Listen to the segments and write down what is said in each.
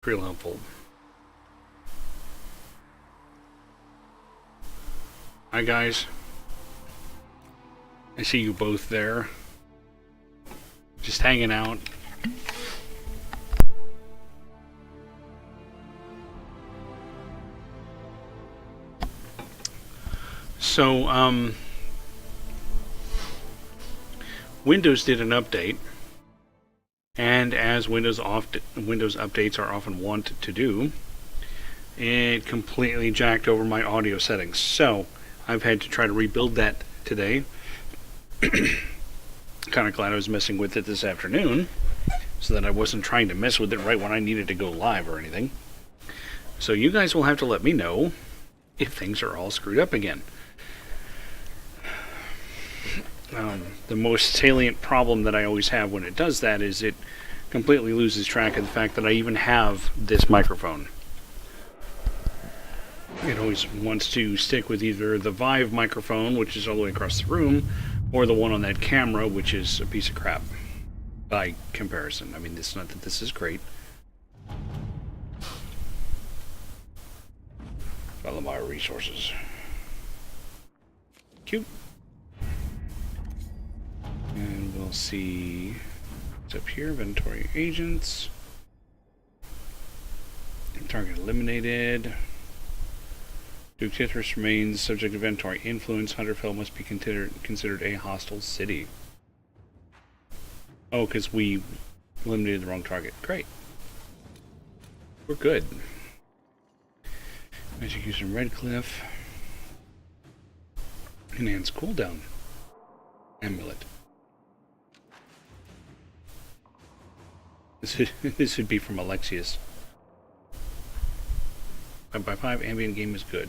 Real helpful. Hi guys. I see you both there. Just hanging out. So, Windows did an update, and as Windows updates are often wont to do, it completely jacked over my audio settings. So, I've had to try to rebuild that today. Kind of glad I was messing with it this afternoon, so that I wasn't trying to mess with it right when I needed to go live or anything. So you guys will have to let me know if things are all screwed up again. The most salient problem that I always have when it does that is it completely loses track of the fact that I even have this microphone. It always wants to stick with either the Vive microphone, which is all the way across the room, or the one on that camera, which is a piece of crap by comparison. I mean, it's not that this is great. Follow my resources. Cute. And we'll see what's up here. Inventory agents. Target eliminated. Duke Tithris remains subject to inventory influence. Hunterfell must be considered a hostile city. Oh, because we eliminated the wrong target. Great. We're good. Magic user Redcliffe. Enhanced cooldown. Amulet. This would be from Alexius. 5x5 ambient game is good.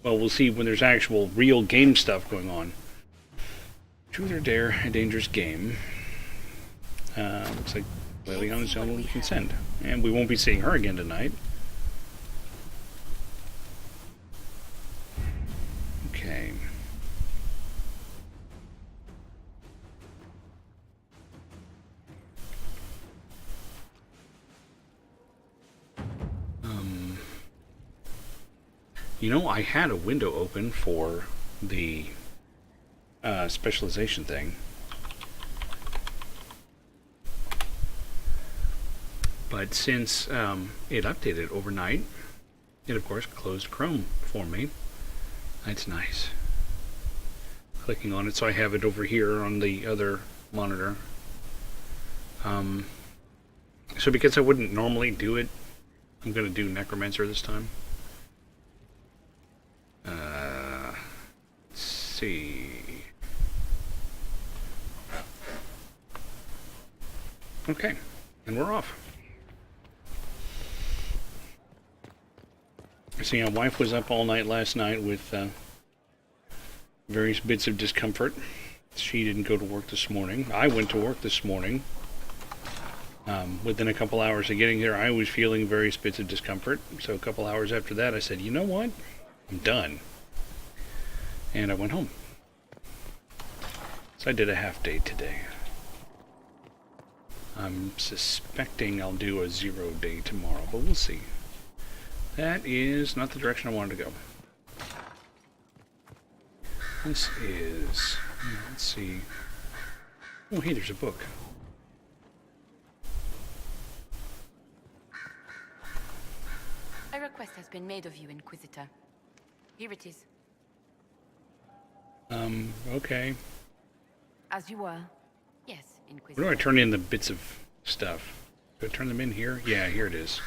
Well, we'll see when there's actual real game stuff going on. Truth or Dare, a dangerous game. Looks like Liliana's the only one we can send. And we won't be seeing her again tonight. Okay. You know, I had a window open for the specialization thing. But since it updated overnight, it of course closed Chrome for me. That's nice. Clicking on it, so I have it over here on the other monitor. So because I wouldn't normally do it, I'm going to do Necromancer this time. Let's see. Okay, and we're off. See, my wife was up all night last night with various bits of discomfort. She didn't go to work this morning. I went to work this morning. Within a couple hours of getting there, I was feeling various bits of discomfort. So a couple hours after that, I said, you know what? I'm done. And I went home. So I did a half day today. I'm suspecting I'll do a 0 day tomorrow, but we'll see. That is not the direction I wanted to go. This is... let's see. Oh, hey, there's a book. A request has been made of you, Inquisitor. Here it is. Okay. As you were. Yes, Inquisitor. Where do I turn in the bits of stuff? Do I turn them in here? Yeah, here it is.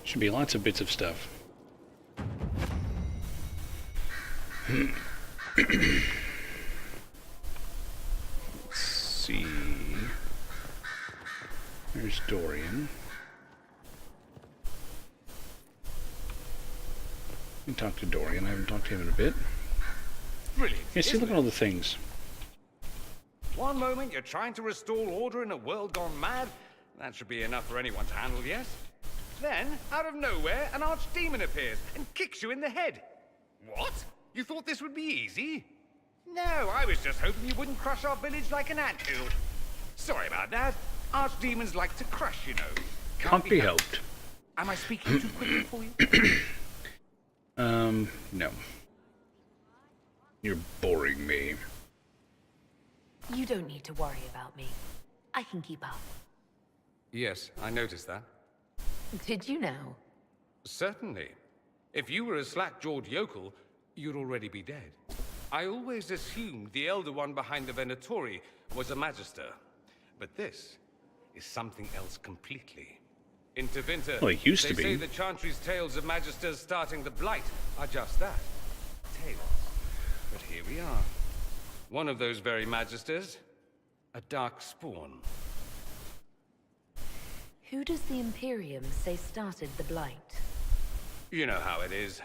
Should be lots of bits of stuff. Let's see. There's Dorian. Let me talk to Dorian. I haven't talked to him in a bit. Brilliant. Yeah, see, look at all the things. One moment you're trying to restore order in a world gone mad. That should be enough for anyone to handle, yes? Then, out of nowhere, an archdemon appears and kicks you in the head. What? You thought this would be easy? No, I was just hoping you wouldn't crush our village like an anthill. Sorry about that. Archdemons like to crush, you know. Can't be helped. Am I speaking too quickly for you? No. You're boring me. You don't need to worry about me. I can keep up. Yes, I noticed that. Did you know? Certainly. If you were a slack-jawed yokel, you'd already be dead. I always assumed the Elder One behind the Venatori was a Magister. But this is something else completely. In Tevinter, Well, it used to they say be. the Chantry's tales of Magisters starting the Blight are just that. Tales. But here we are. One of those very Magisters, a dark spawn. Who does the Imperium say started the Blight? You know how it is.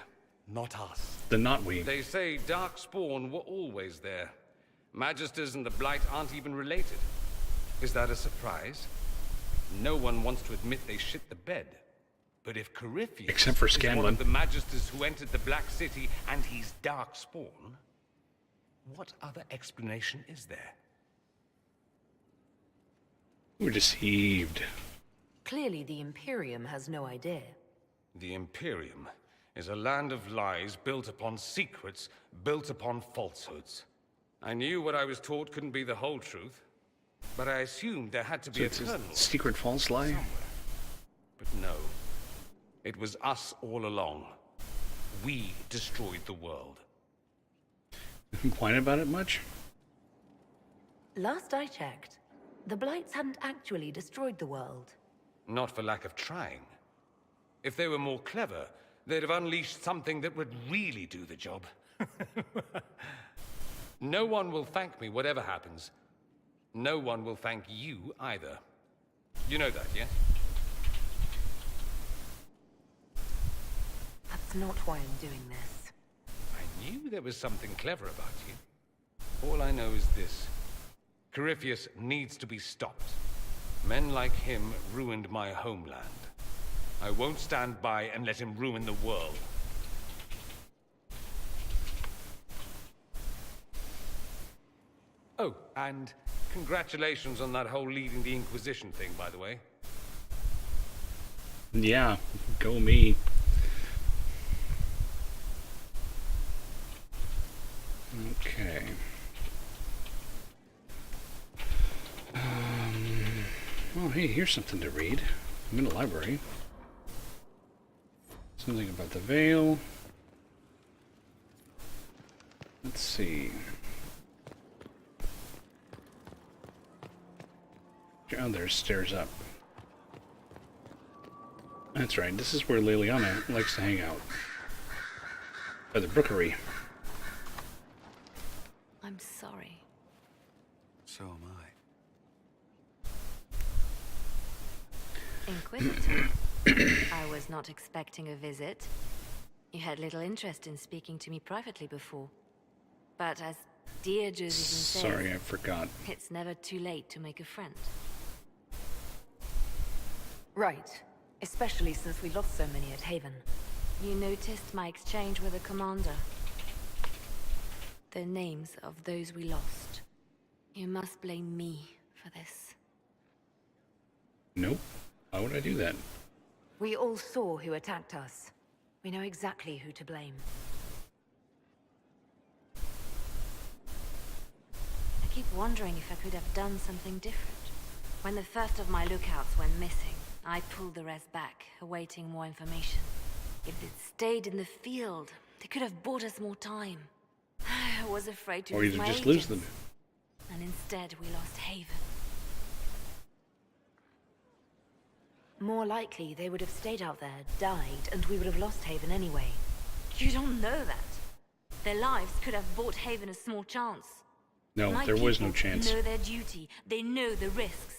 Not us. The not we. They say Darkspawn were always there. Magisters and the Blight aren't even related. Is that a surprise? No one wants to admit they shit the bed. But if Corypheus Except for is one Scanlan. of the Magisters who entered the Black City and he's Darkspawn, what other explanation is there? We're deceived. Clearly the Imperium has no idea. The Imperium is a land of lies built upon secrets, built upon falsehoods. I knew what I was taught couldn't be the whole truth, but I assumed there had to be So a it's a kernel secret false lie? somewhere. But no, it was us all along. We destroyed the world. Whine about it much? Last I checked, the Blights hadn't actually destroyed the world. Not for lack of trying. If they were more clever, they'd have unleashed something that would really do the job. No one will thank me, whatever happens. No one will thank you either. You know that, yes? That's not why I'm doing this. I knew there was something clever about you. All I know is this. Corypheus needs to be stopped. Men like him ruined my homeland. I won't stand by and let him ruin the world. Oh, and congratulations on that whole leading the Inquisition thing, by the way. Yeah, go me. Okay. Oh, hey, here's something to read. I'm in a library. Something about the veil. Let's see. Oh, there's stairs up. That's right, this is where Liliana likes to hang out. By the brookery. I'm sorry. So am I. Inquisitor, I was not expecting a visit. You had little interest in speaking to me privately before. But as dear Josephine says, Sorry, I forgot. it's never too late to make a friend. Right. Especially since we lost so many at Haven. You noticed my exchange with the commander. The names of those we lost. You must blame me for this. Nope. Why would I do that? We all saw who attacked us. We know exactly who to blame. I keep wondering if I could have done something different. When the first of my lookouts went missing, I pulled the rest back, awaiting more information. If they'd stayed in the field, they could have bought us more time. I was afraid to Or lose you my just lose agents. them. And instead we lost Haven. More likely, they would have stayed out there, died, and we would have lost Haven anyway. You don't know that. Their lives could have bought Haven a small chance. No, My there was no people chance. know their duty. They know the risks.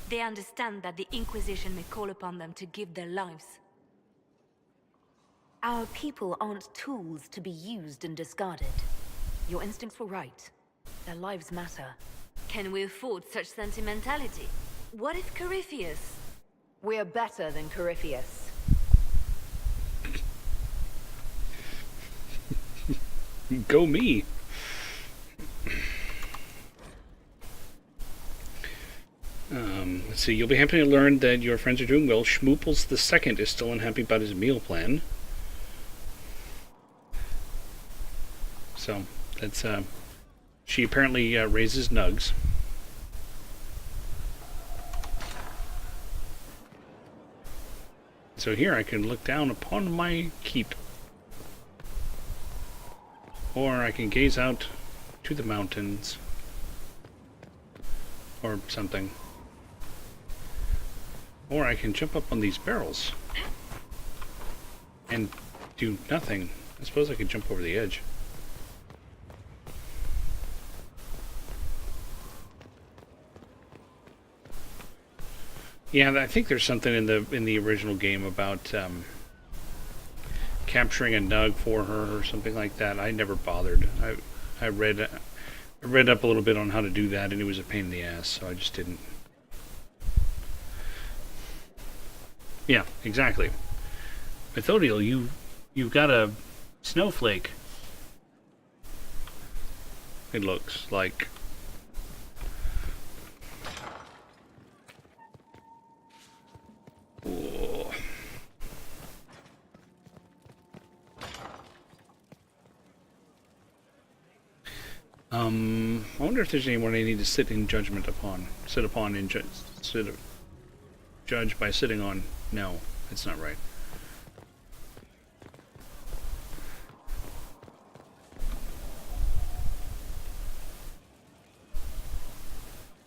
They understand that the Inquisition may call upon them to give their lives. Our people aren't tools to be used and discarded. Your instincts were right. Their lives matter. Can we afford such sentimentality? What if Corypheus? We're better than Corypheus. Go me. Let's see. You'll be happy to learn that your friends are doing well. Schmooples the Second is still unhappy about his meal plan. So, that's, she apparently raises nugs. So here I can look down upon my keep. Or I can gaze out to the mountains. Or something. Or I can jump up on these barrels. And do nothing. I suppose I could jump over the edge. Yeah, I think there's something in the original game about capturing a nug for her or something like that. I never bothered. I read up a little bit on how to do that, and it was a pain in the ass, so I just didn't. Yeah, exactly. Methodiel, you've got a snowflake. It looks like. Whoa. I wonder if there's anyone I need to sit in judgment upon. Sit upon and judge by sitting on. No, that's not right.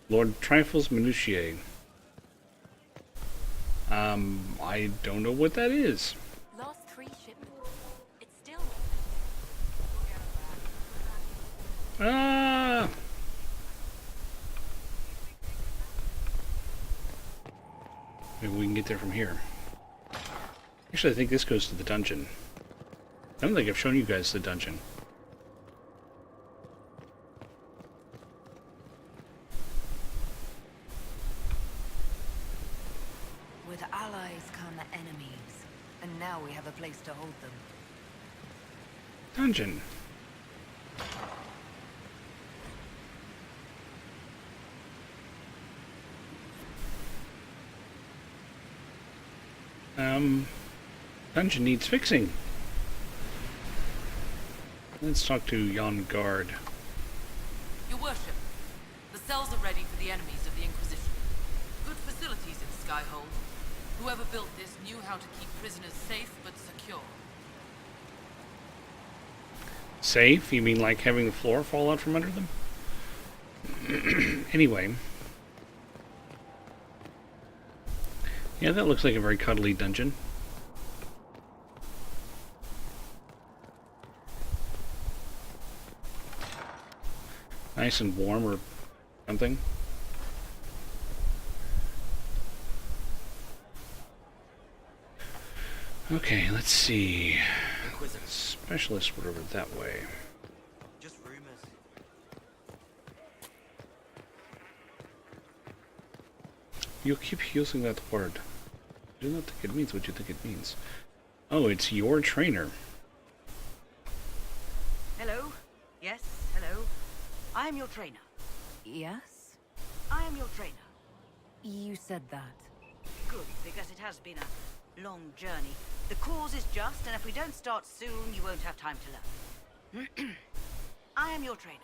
Lord Trifles Minutiae. I don't know what that is. Last 3 shipments. It's still... Ah! Maybe we can get there from here. Actually, I think this goes to the dungeon. I don't think I've shown you guys the dungeon. With allies come enemies, and now we have a place to hold them. Dungeon. Dungeon needs fixing. Let's talk to Yon Guard. Your worship, the cells are ready for the enemies of the Inquisition. Good facilities in Skyhold. Whoever built this knew how to keep prisoners safe but secure. Safe? You mean like having the floor fall out from under them? Anyway. Yeah, that looks like a very cuddly dungeon. Nice and warm or something. Okay, let's see. Specialist were over that way. Just rumors. You keep using that word. I do not think it means what you think it means. Oh, it's your trainer. Hello? Yes, hello. I am your trainer. Yes? I am your trainer. You said that. Good, because it has been a long journey. The cause is just, and if we don't start soon, you won't have time to learn. I am your trainer.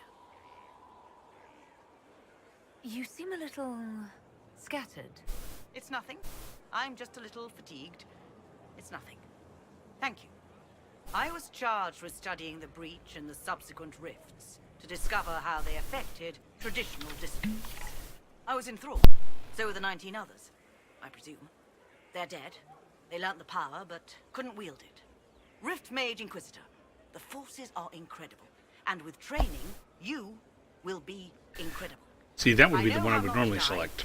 You seem a little... scattered. It's nothing. I'm just a little fatigued. It's nothing. Thank you. I was charged with studying the breach and the subsequent rifts to discover how they affected traditional disciplines. I was enthralled. So were the 19 others, I presume. They're dead. They learnt the power, but couldn't wield it. Rift Mage Inquisitor. The forces are incredible. And with training, you will be incredible. See, that would I be the know one I how would not normally to die, select.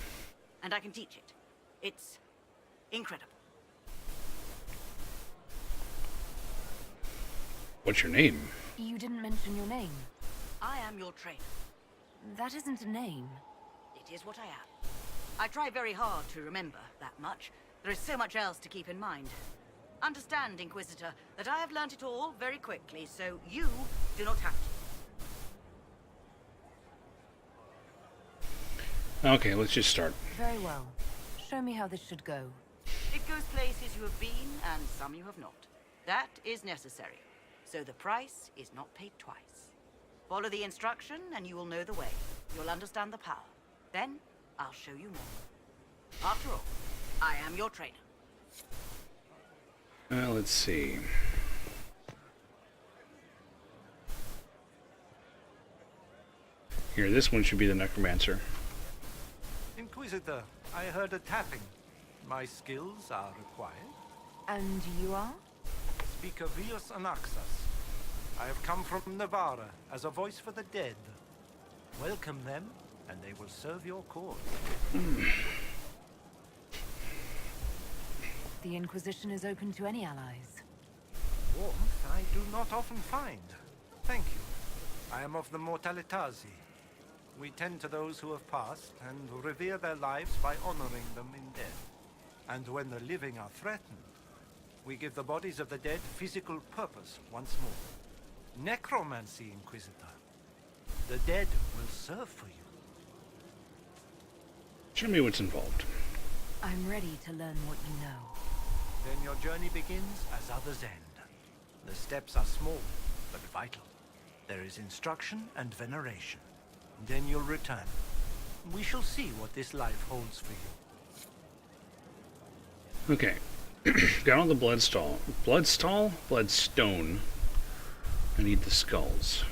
And I can teach it. It's incredible. What's your name? You didn't mention your name. I am your trainer. That isn't a name. It is what I am. I try very hard to remember that much. There is so much else to keep in mind. Understand, Inquisitor, that I have learnt it all very quickly, so you do not have Okay, let's just start. Very well. Show me how this should go. It goes places you have been, and some you have not. That is necessary. So the price is not paid twice. Follow the instruction, and you will know the way. You'll understand the power. Then, I'll show you more. After all, I am your trainer. Let's see. Here, this one should be the necromancer. Inquisitor, I heard a tapping. My skills are required. And you are? Speak of Vios Anaxas. I have come from Navarra as a voice for the dead. Welcome them, and they will serve your cause. The Inquisition is open to any allies. Warmth I do not often find. Thank you. I am of the Mortalitazi. We tend to those who have passed and revere their lives by honoring them in death. And when the living are threatened, we give the bodies of the dead physical purpose once more. Necromancy, Inquisitor. The dead will serve for you. Show me what's involved. I'm ready to learn what you know. Then your journey begins as others end. The steps are small, but vital. There is instruction and veneration. Then you'll return. We shall see what this life holds for you. Okay. Got all the bloodstall. Bloodstall? Bloodstone. I need the skulls.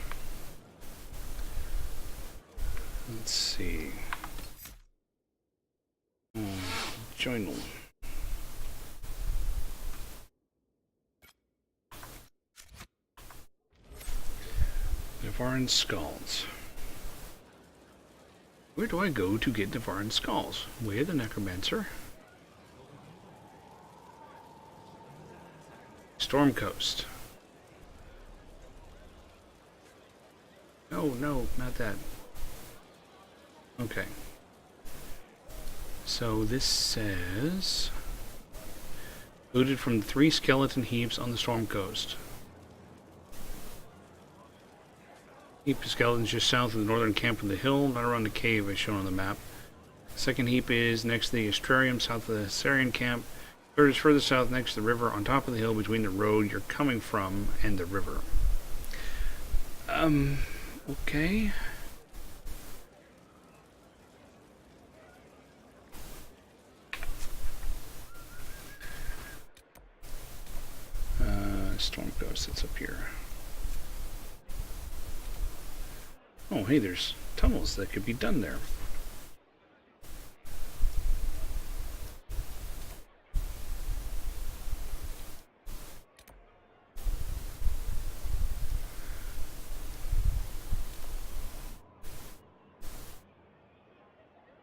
Let's see. Journal. Navarran skulls. Where do I go to get Navarran skulls? Way of the necromancer. Storm Coast. No, not that. Okay. So this says... looted from 3 skeleton heaps on the Storm Coast. Heap of skeletons just south of the northern camp of the hill, not around the cave as shown on the map. The second heap is next to the Astrarium, south of the Sarian camp. Third is further south next to the river, on top of the hill between the road you're coming from and the river. Okay. Storm Coast, that's up here. Oh, hey, there's tunnels that could be done there.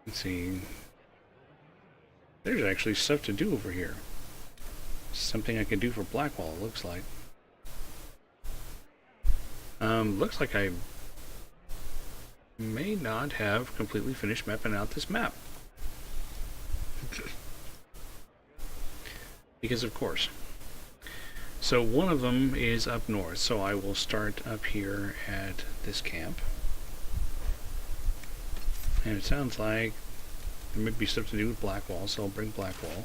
Let's see. There's actually stuff to do over here. Something I can do for Blackwall, it looks like. Looks like I may not have completely finished mapping out this map. Because of course. So one of them is up north, so I will start up here at this camp. And it sounds like there might be stuff to do with Blackwall, so I'll bring Blackwall.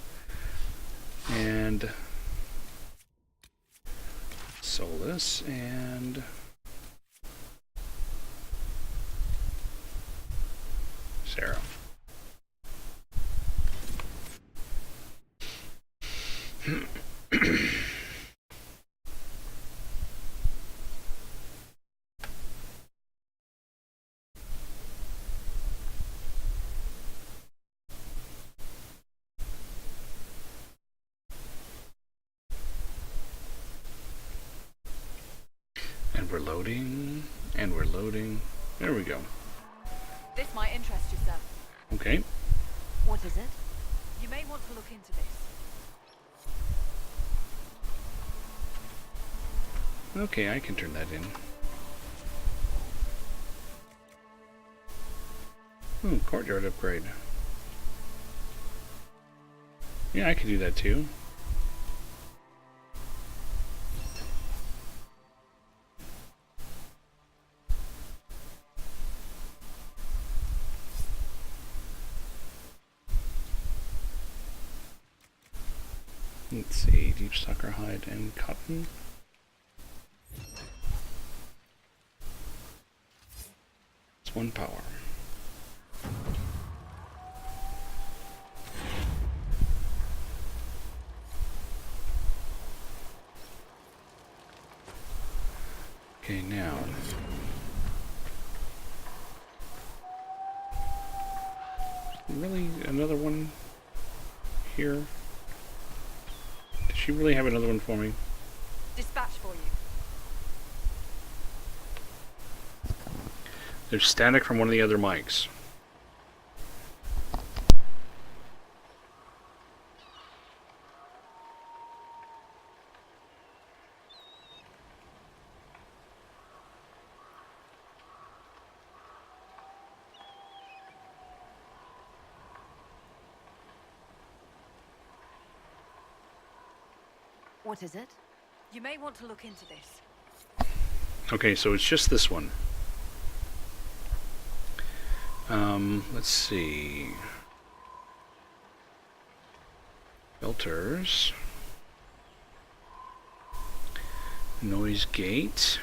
And Solus and Sarah. And we're loading, and we're loading. There we go. This might interest you, sir. Okay. What is it? You may want to look into this. Okay, I can turn that in. Courtyard upgrade. Yeah, I could do that too. Let's see, deep sucker hide and cotton. It's 1 power. Okay, now. Really, another one here? Does she really have another one for me? Dispatch for you. There's static from one of the other mics. What is it? You may want to look into this. Okay, so it's just this one. Let's see. Filters. Noise gate.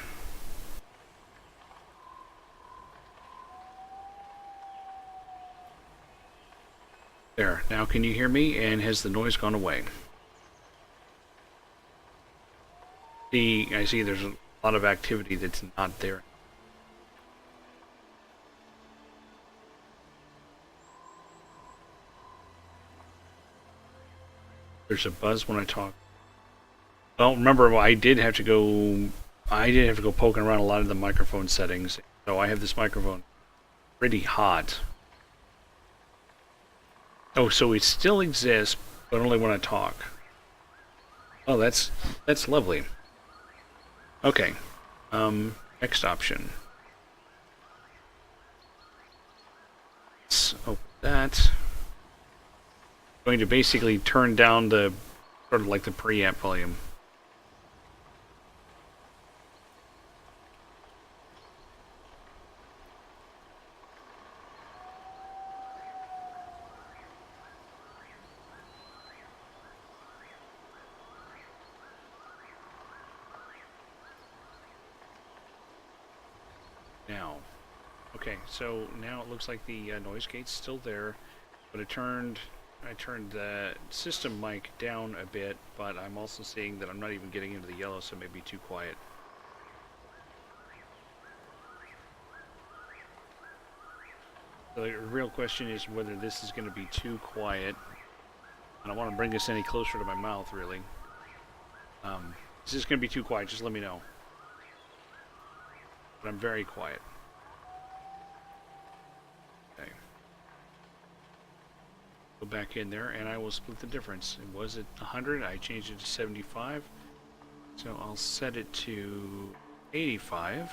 There. Now can you hear me? And has the noise gone away? I see there's a lot of activity that's not there. There's a buzz when I talk. Well, remember, I did have to go poking around a lot of the microphone settings. So I have this microphone pretty hot. Oh, so it still exists, but only when I talk. Oh, that's lovely. Okay. Next option. Let's open that. Going to basically turn down the sort of like the preamp volume. Now, okay, so now it looks like the noise gate's still there, but I turned the system mic down a bit, but I'm also seeing that I'm not even getting into the yellow, so it may be too quiet. So the real question is whether this is going to be too quiet. I don't want to bring this any closer to my mouth, really. Is this going to be too quiet? Just let me know. But I'm very quiet. Okay. Go back in there, and I will split the difference. It was at 100. I changed it to 75. So I'll set it to 85.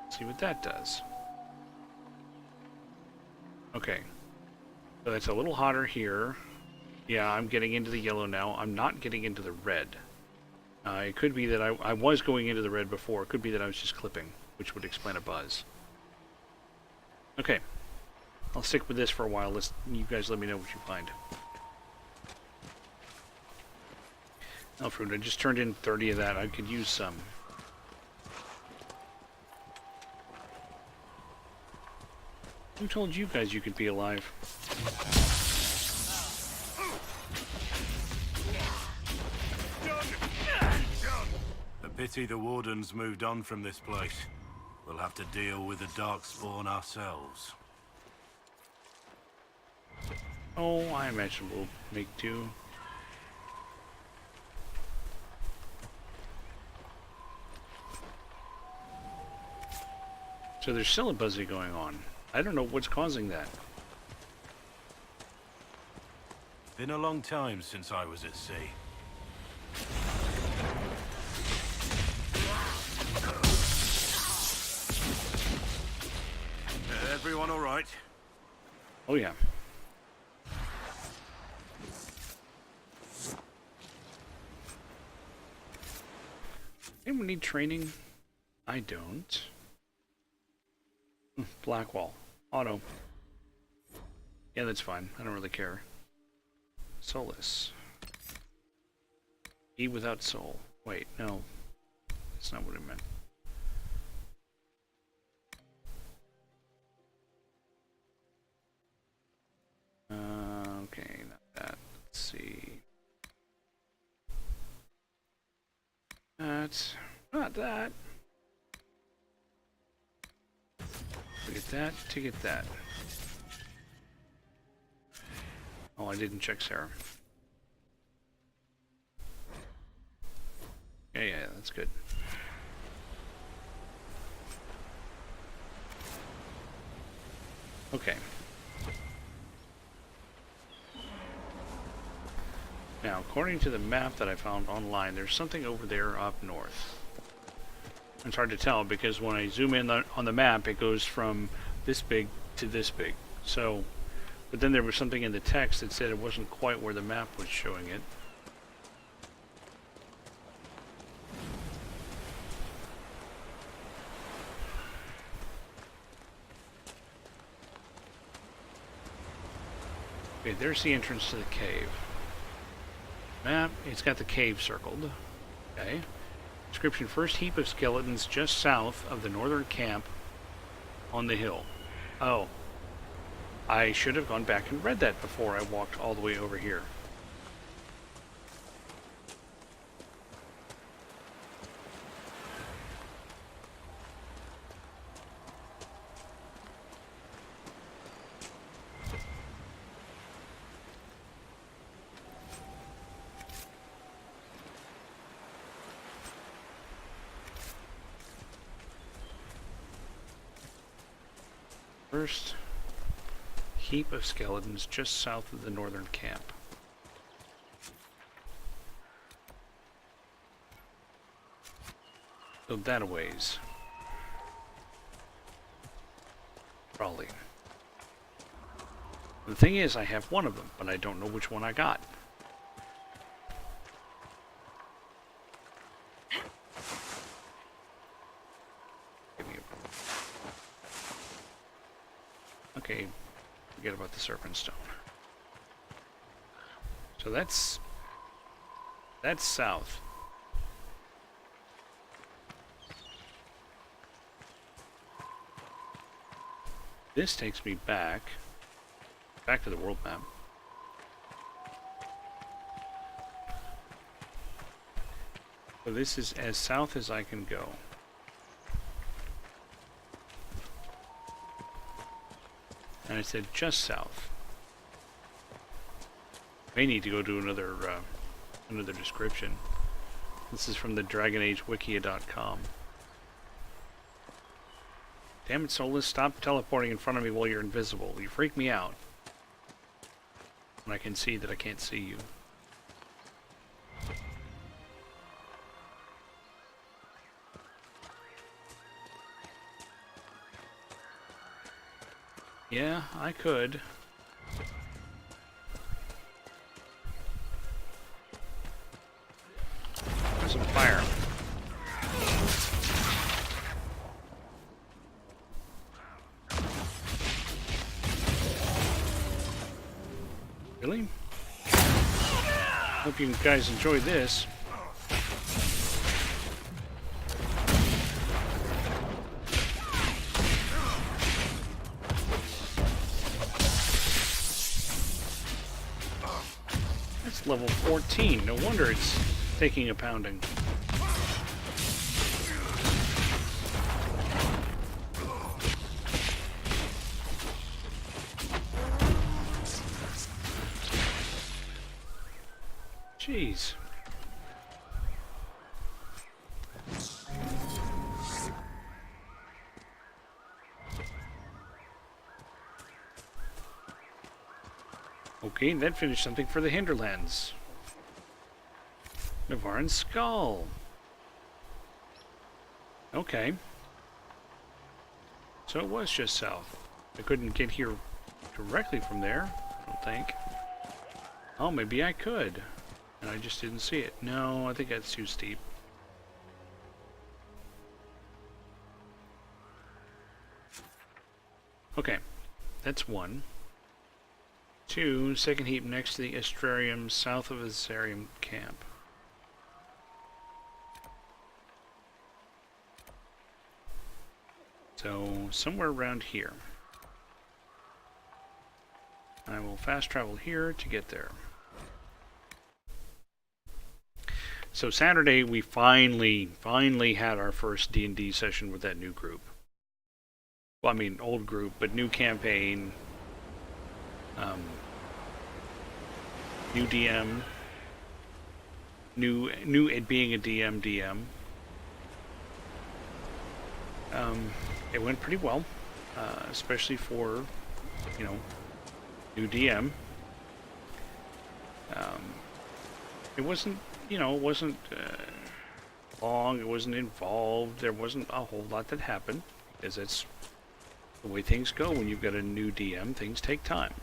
See what that does. Okay. So that's a little hotter here. Yeah, I'm getting into the yellow now. I'm not getting into the red. It could be that I was going into the red before. It could be that I was just clipping, which would explain a buzz. Okay. I'll stick with this for a while. You guys let me know what you find. Alfred, I just turned in 30 of that. I could use some. Who told you guys you could be alive? A pity the Wardens moved on from this place. We'll have to deal with the Darkspawn ourselves. Oh, I imagine we'll make do. So there's still a buzzing going on. I don't know what's causing that. Been a long time since I was at sea. Everyone all right? Oh yeah. Anyone need training? I don't. Blackwall. Auto. Yeah, that's fine. I don't really care. Solus. Key without soul. Wait, no. That's not what I meant. Okay, not that. Let's see. That's not that. To get that, to get that. Oh, I didn't check Sarah. Yeah, that's good. Okay. Now, according to the map that I found online, there's something over there up north. It's hard to tell because when I zoom in on the map, it goes from this big to this big. So, but then there was something in the text that said it wasn't quite where the map was showing it. Okay, there's the entrance to the cave. Map, it's got the cave circled. Okay. Description, first heap of skeletons just south of the northern camp on the hill. Oh. I should have gone back and read that before I walked all the way over here. First heap of skeletons just south of the northern camp. So that a ways. Probably. The thing is, I have one of them, but I don't know which one I got. Okay, forget about the serpent stone. So that's south. This takes me back to the world map. So this is as south as I can go. And I said just south. May need to go to another description. This is from the DragonAgeWikia.com. Damn it, Solus, stop teleporting in front of me while you're invisible. You freak me out. When I can see that I can't see you. Yeah, I could. There's some fire. Really? Hope you guys enjoyed this. That's level 14. No wonder it's taking a pounding. Jeez. Okay, that finished something for the Hinterlands. Navaran Skull. Okay. So it was just south. I couldn't get here directly from there, I don't think. Oh, maybe I could. And I just didn't see it. No, I think that's too steep. Okay, that's one. Two, second heap next to the Astrarium, south of the Azarium camp. So, somewhere around here. I will fast travel here to get there. So Saturday, we finally had our first D&D session with that new group. Well, I mean, old group, but new campaign. New DM. New it being a DM. It went pretty well, especially for, you know, new DM. It wasn't, you know, it wasn't long, it wasn't involved, there wasn't a whole lot that happened, because it's the way things go when you've got a new DM, things take time.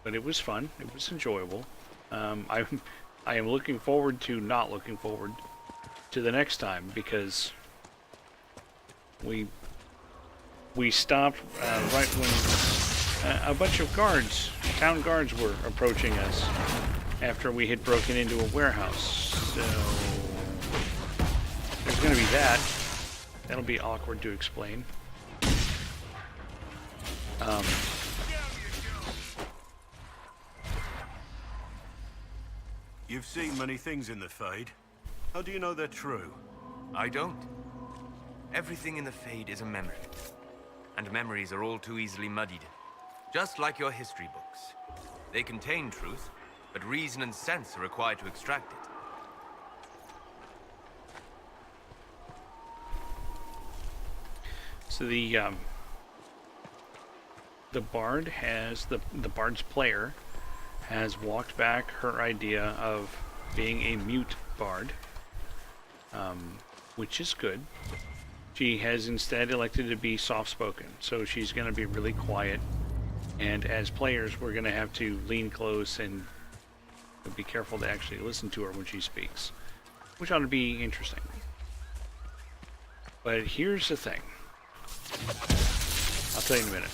But it was fun, it was enjoyable. I am looking forward to not looking forward to the next time, because we stopped right when a bunch of guards, town guards, were approaching us after we had broken into a warehouse. So there's going to be that. That'll be awkward to explain. You've seen many things in the Fade. How do you know they're true? I don't. Everything in the Fade is a memory. And memories are all too easily muddied. Just like your history books. They contain truth, but reason and sense are required to extract it. So the bard has the bard's player has walked back her idea of being a mute bard, which is good. She has instead elected to be soft-spoken, so she's going to be really quiet, and as players we're going to have to lean close and be careful to actually listen to her when she speaks, which ought to be interesting. But here's the thing. I'll tell you in a minute.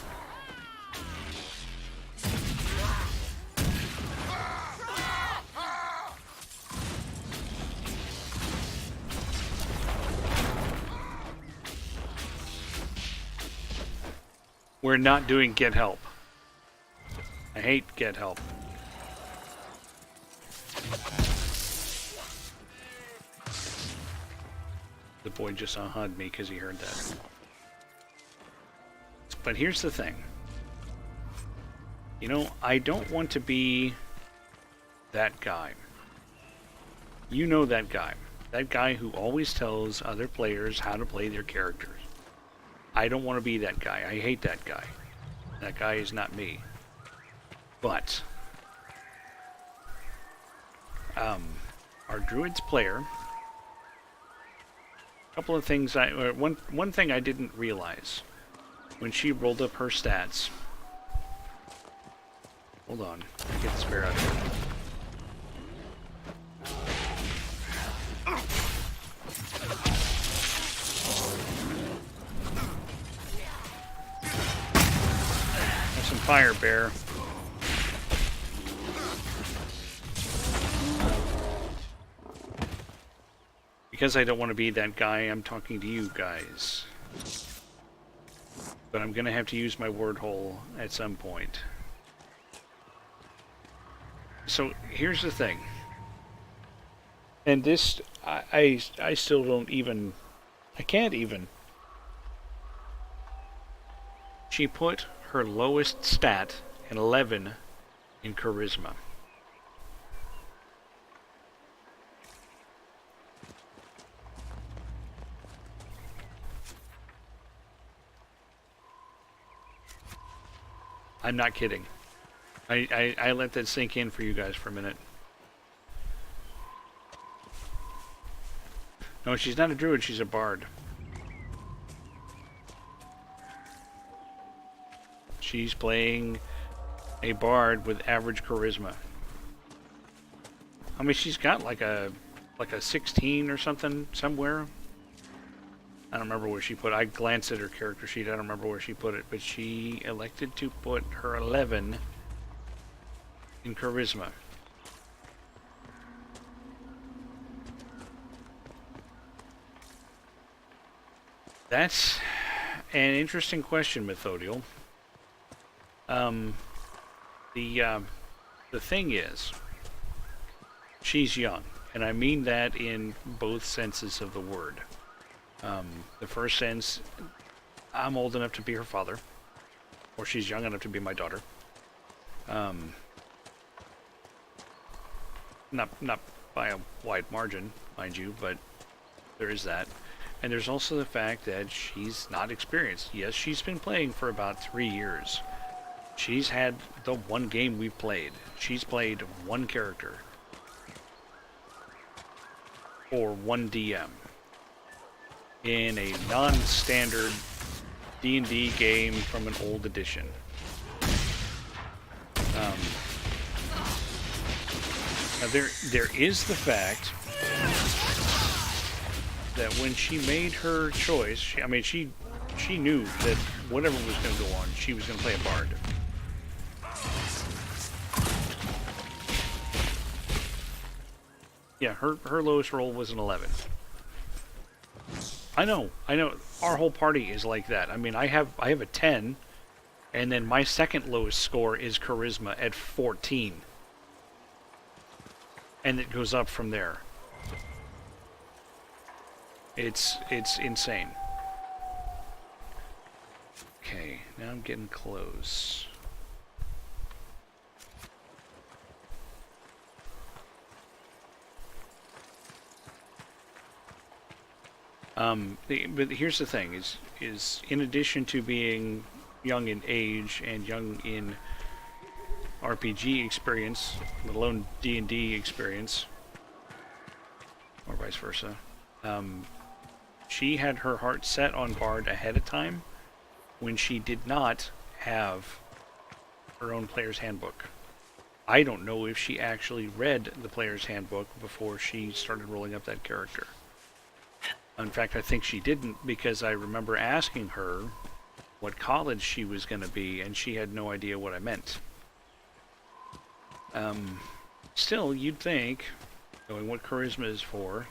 We're not doing get help. I hate get help. The boy just unhugged me because he heard that. But here's the thing. You know, I don't want to be that guy. You know that guy. That guy who always tells other players how to play their characters. I don't want to be that guy. I hate that guy. That guy is not me. But our druid's player, a couple of things one thing I didn't realize when she rolled up her stats. Hold on, let me get the spear out of here. Have some fire, bear. Because I don't want to be that guy, I'm talking to you guys. But I'm going to have to use my word hole at some point. So here's the thing. And this, I still don't even, I can't even. She put her lowest stat, an 11, in charisma. I'm not kidding. I let that sink in for you guys for a minute. No, she's not a druid, she's a bard. She's playing a bard with average charisma. I mean, she's got like a 16 or something somewhere. I don't remember where she put it. I glanced at her character sheet. I don't remember where she put it, but she elected to put her 11 in charisma. That's an interesting question, Methodiel. The thing is, she's young, and I mean that in both senses of the word. The first sense, I'm old enough to be her father, or she's young enough to be my daughter. Not by a wide margin, mind you, but there is that. And there's also the fact that she's not experienced. Yes, she's been playing for about 3 years. She's had the one game we've played. She's played one character for one DM in a non-standard D&D game from an old edition. Now there is the fact that when she made her choice, she knew that whatever was going to go on, she was going to play a bard. Yeah, her lowest roll was an 11. I know. Our whole party is like that. I mean, I have a 10, and then my second lowest score is charisma at 14. And it goes up from there. It's insane. Okay, now I'm getting close. But here's the thing: is in addition to being young in age and young in RPG experience, let alone D&D experience, or vice versa, she had her heart set on Bard ahead of time when she did not have her own player's handbook. I don't know if she actually read the player's handbook before she started rolling up that character. In fact, I think she didn't, because I remember asking her what college she was going to be, and she had no idea what I meant. Still, you'd think, knowing what charisma is for,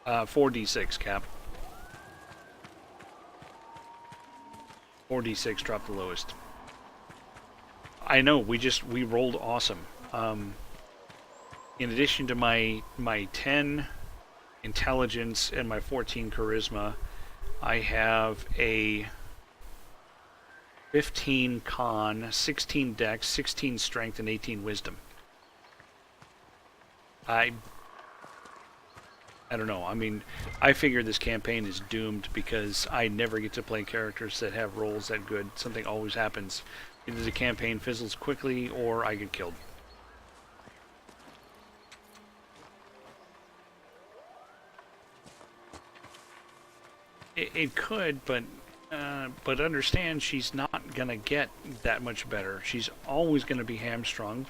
uh, 4d6, Cap. 4d6 dropped the lowest. I know, we rolled awesome. In addition to my 10 intelligence and my 14 charisma, I have a 15 con, 16 dex, 16 strength, and 18 wisdom. I don't know. I mean, I figure this campaign is doomed because I never get to play characters that have rolls that good. Something always happens. Either the campaign fizzles quickly or I get killed. It could, but understand she's not gonna get that much better. She's always gonna be hamstrung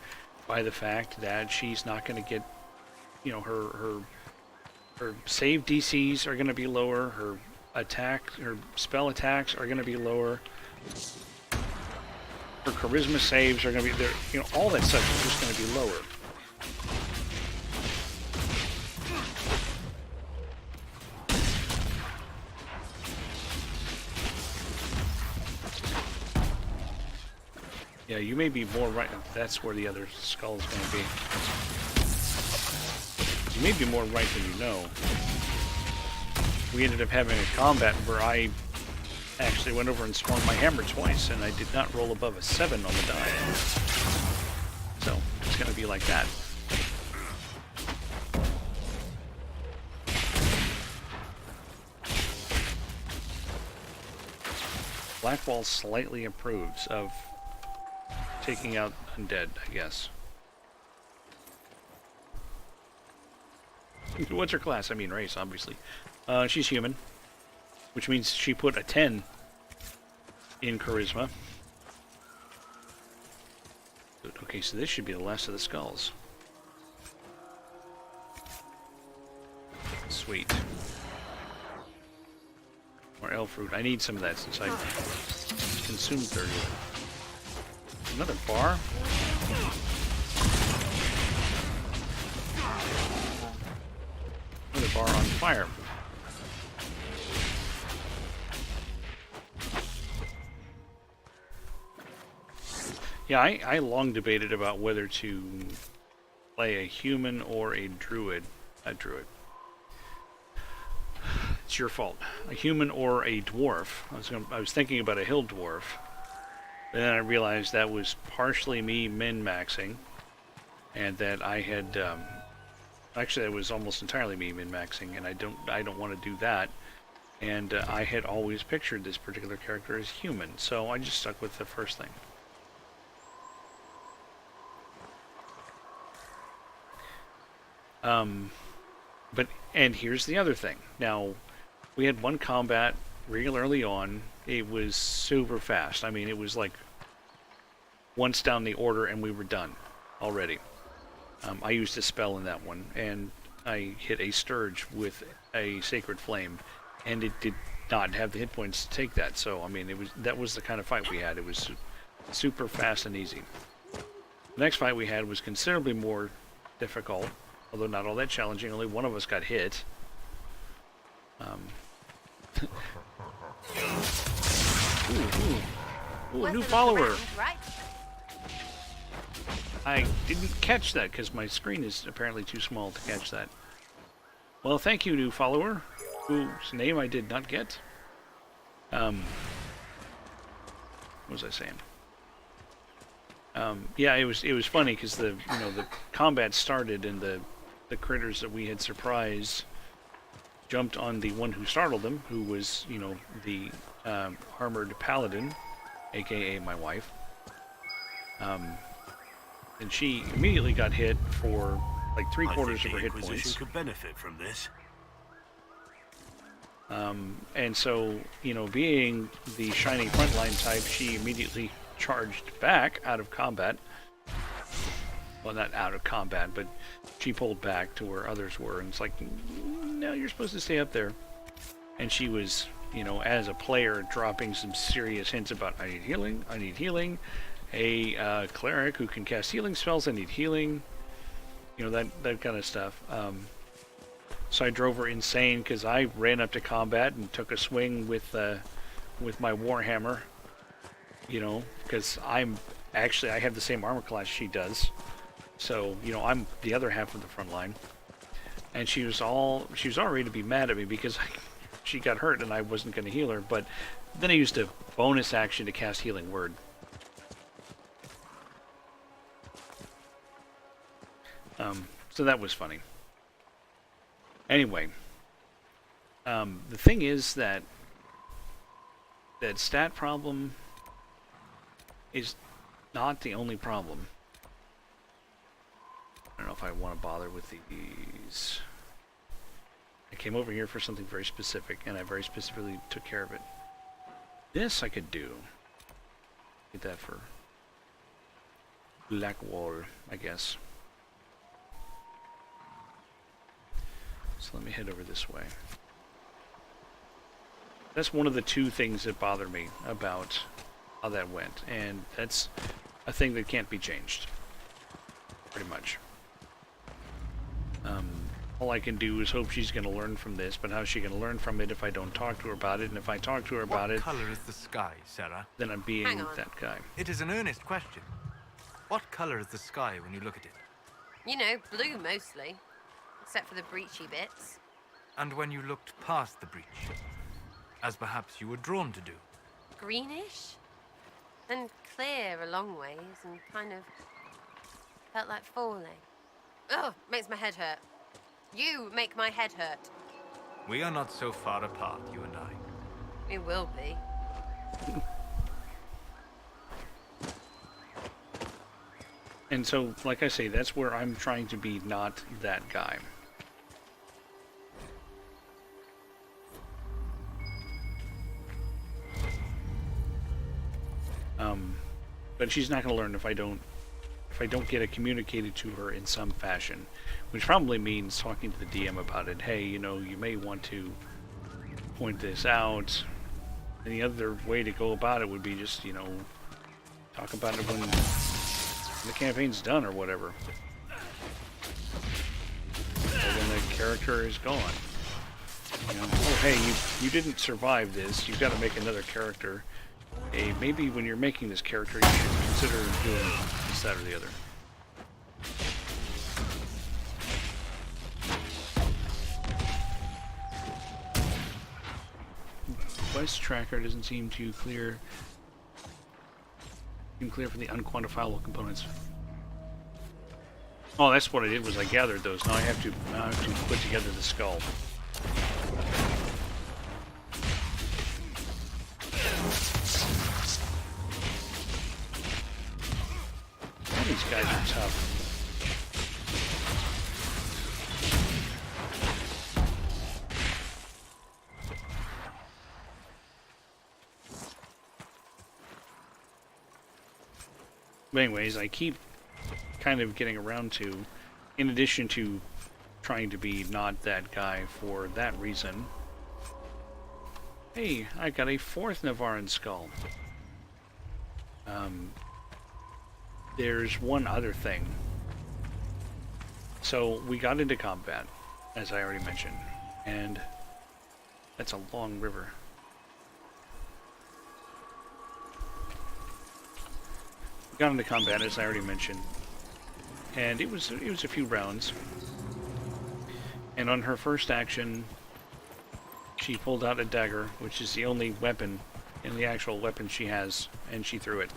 by the fact that she's not gonna get, you know, her save DCs are gonna be lower. Her spell attacks are gonna be lower. Her charisma saves are gonna be there. You know, all that stuff is just gonna be lower. Yeah, you may be more right. That's where the other skull is going to be. You may be more right than you know. We ended up having a combat where I actually went over and swung my hammer twice, and I did not roll above a 7 on the die. So, it's going to be like that. Blackwall slightly approves of taking out undead, I guess. What's her class? I mean race, obviously. She's human, which means she put a 10 in charisma. Okay, so this should be the last of the skulls. Sweet. More elf fruit. I need some of that since I consumed 30 of it. Another bar? bar on fire. Yeah, I long debated about whether to play a human or a druid. A druid. It's your fault. A human or a dwarf. I was thinking about a hill dwarf. But then I realized that was partially me min-maxing. And that I had... actually, it was almost entirely me min-maxing. And I don't want to do that. And I had always pictured this particular character as human. So I just stuck with the first thing. And here's the other thing. Now, we had one combat real early on. It was super fast. I mean, it was like once down the order and we were done already. I used a spell in that one, and I hit a Sturge with a Sacred Flame, and it did not have the hit points to take that. So, I mean, that was the kind of fight we had. It was super fast and easy. The next fight we had was considerably more difficult. Although not all that challenging, only one of us got hit. Ooh, new follower! Right? I didn't catch that because my screen is apparently too small to catch that. Well, thank you, new follower, whose name I did not get. What was I saying? Yeah, it was funny because the combat started and the critters that we had surprised jumped on the one who startled them, who was, the armored paladin, aka my wife. And she immediately got hit for like 3/4 of her hit points. Could benefit from this. And so, being the shining frontline type, she immediately charged back out of combat. Well, not out of combat, but she pulled back to where others were, and it's like, no, you're supposed to stay up there. And she was, as a player, dropping some serious hints about, I need healing, a cleric who can cast healing spells, I need healing, that kind of stuff. So I drove her insane because I ran up to combat and took a swing with my Warhammer, because I have the same armor class she does. So, I'm the other half of the front line. And she was all ready to be mad at me because she got hurt and I wasn't going to heal her. But then I used a bonus action to cast Healing Word. So that was funny. Anyway, the thing is that stat problem is not the only problem. I don't know if I want to bother with these. I came over here for something very specific, and I very specifically took care of it. This I could do. Get that for Blackwall, I guess. So let me head over this way. That's one of the two things that bother me about how that went, and that's a thing that can't be changed. Pretty much. All I can do is hope she's going to learn from this, but how's she going to learn from it if I don't talk to her about it? And if I talk to her about it... What color is the sky, Sarah? Then I'm being that guy. It is an earnest question. What color is the sky when you look at it? Blue mostly. Except for the breachy bits. And when you looked past the breach, as perhaps you were drawn to do? Greenish? And clear a long ways, and kind of felt like falling. Ugh, makes my head hurt. You make my head hurt. We are not so far apart, you and I. We will be. And so, like I say, that's where I'm trying to be not that guy. But she's not going to learn if I don't get it communicated to her in some fashion, which probably means talking to the DM about it. Hey, you may want to point this out. And the other way to go about it would be just, talk about it when the campaign's done or whatever. Or when the character is gone. You know, oh hey, you didn't survive this. You've got to make another character. Hey, maybe when you're making this character, you should consider doing this, that, or the other. Quest tracker doesn't seem to clear. Clear for the unquantifiable components. Oh, that's what I did. Was I gathered those? Now I have to put together the skull. All these guys are tough. But anyways, I keep kind of getting around to, in addition to trying to be not that guy for that reason, hey, I got a 4th Navaran skull. There's one other thing. So we got into combat, as I already mentioned, and that's a long river. Got into combat, as I already mentioned, and it was a few rounds. And on her first action, she pulled out a dagger, which is the only weapon in the actual weapon she has, and she threw it.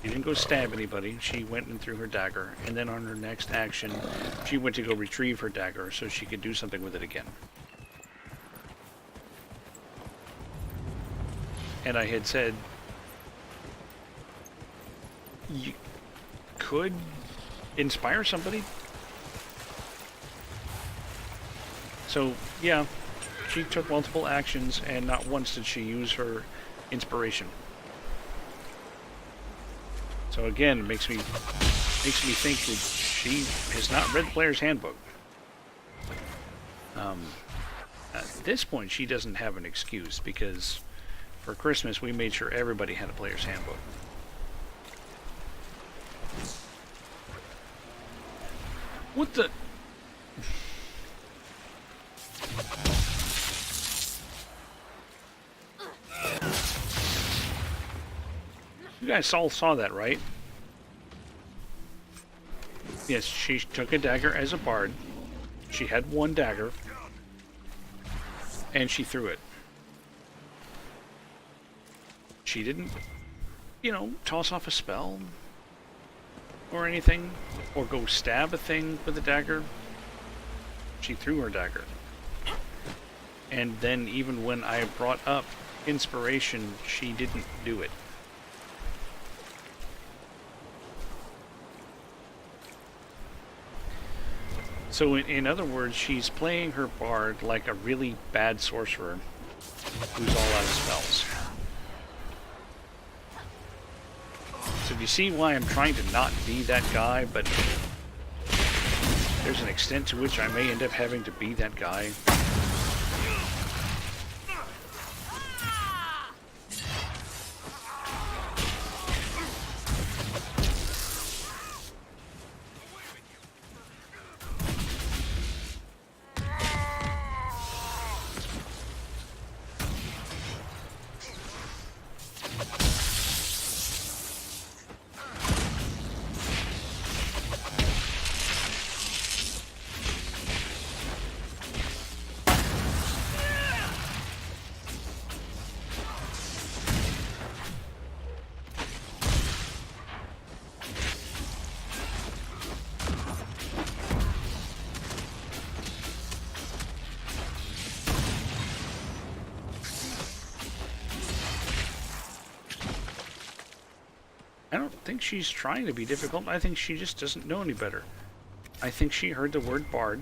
She didn't go stab anybody. She went and threw her dagger, and then on her next action, she went to go retrieve her dagger so she could do something with it again. And I had said, you could inspire somebody. So, yeah, she took multiple actions, and not once did she use her inspiration. So again, it makes me think that she has not read the player's handbook. At this point, she doesn't have an excuse, because for Christmas we made sure everybody had a player's handbook. What the? You guys all saw that, right? Yes, she took a dagger as a bard. She had one dagger, and she threw it. She didn't, you know, toss off a spell or anything, or go stab a thing with a dagger. She threw her dagger. And then even when I brought up inspiration, she didn't do it. So in other words, she's playing her bard like a really bad sorcerer who's all out of spells. So do you see why I'm trying to not be that guy, but there's an extent to which I may end up having to be that guy? I don't think she's trying to be difficult. I think she just doesn't know any better. I think she heard the word bard,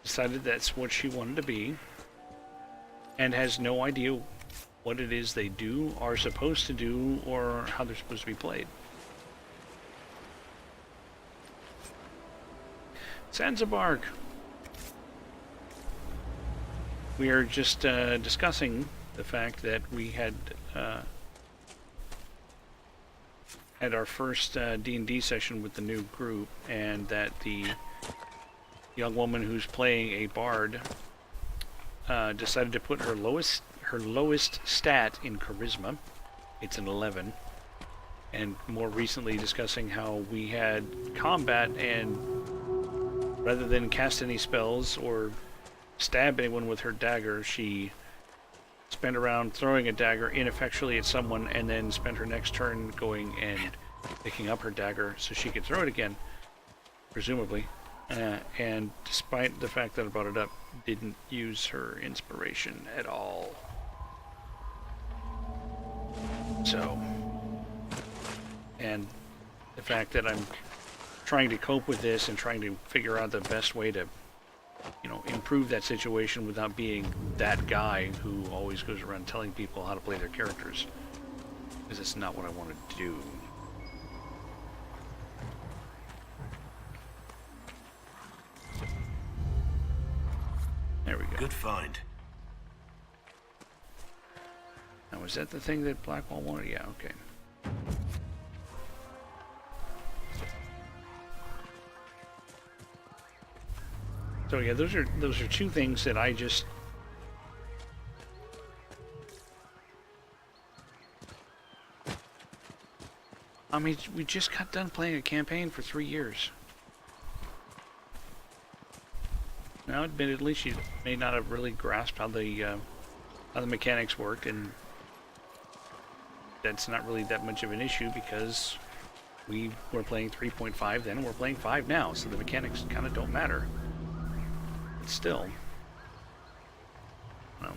decided that's what she wanted to be, and has no idea what it is they do, are supposed to do, or how they're supposed to be played. Zanzibar. We are just discussing the fact that we had our first D&D session with the new group, and that the young woman who's playing a bard decided to put her lowest stat in charisma. It's an 11. And more recently discussing how we had combat, and rather than cast any spells or stab anyone with her dagger, she spent around throwing a dagger ineffectually at someone, and then spent her next turn going and picking up her dagger so she could throw it again, presumably. And despite the fact that I brought it up, didn't use her inspiration at all. So, and the fact that I'm trying to cope with this and trying to figure out the best way to, you know, improve that situation without being that guy who always goes around telling people how to play their characters, because it's not what I wanted to do. There we go. Good find. Now, was that the thing that Blackwall wanted? Yeah, okay. So yeah, those are two things that I just we just got done playing a campaign for 3 years. Now, admittedly, she may not have really grasped how the mechanics worked, and that's not really that much of an issue because we were playing 3.5 then, and we're playing 5 now, so the mechanics kind of don't matter. But still, well.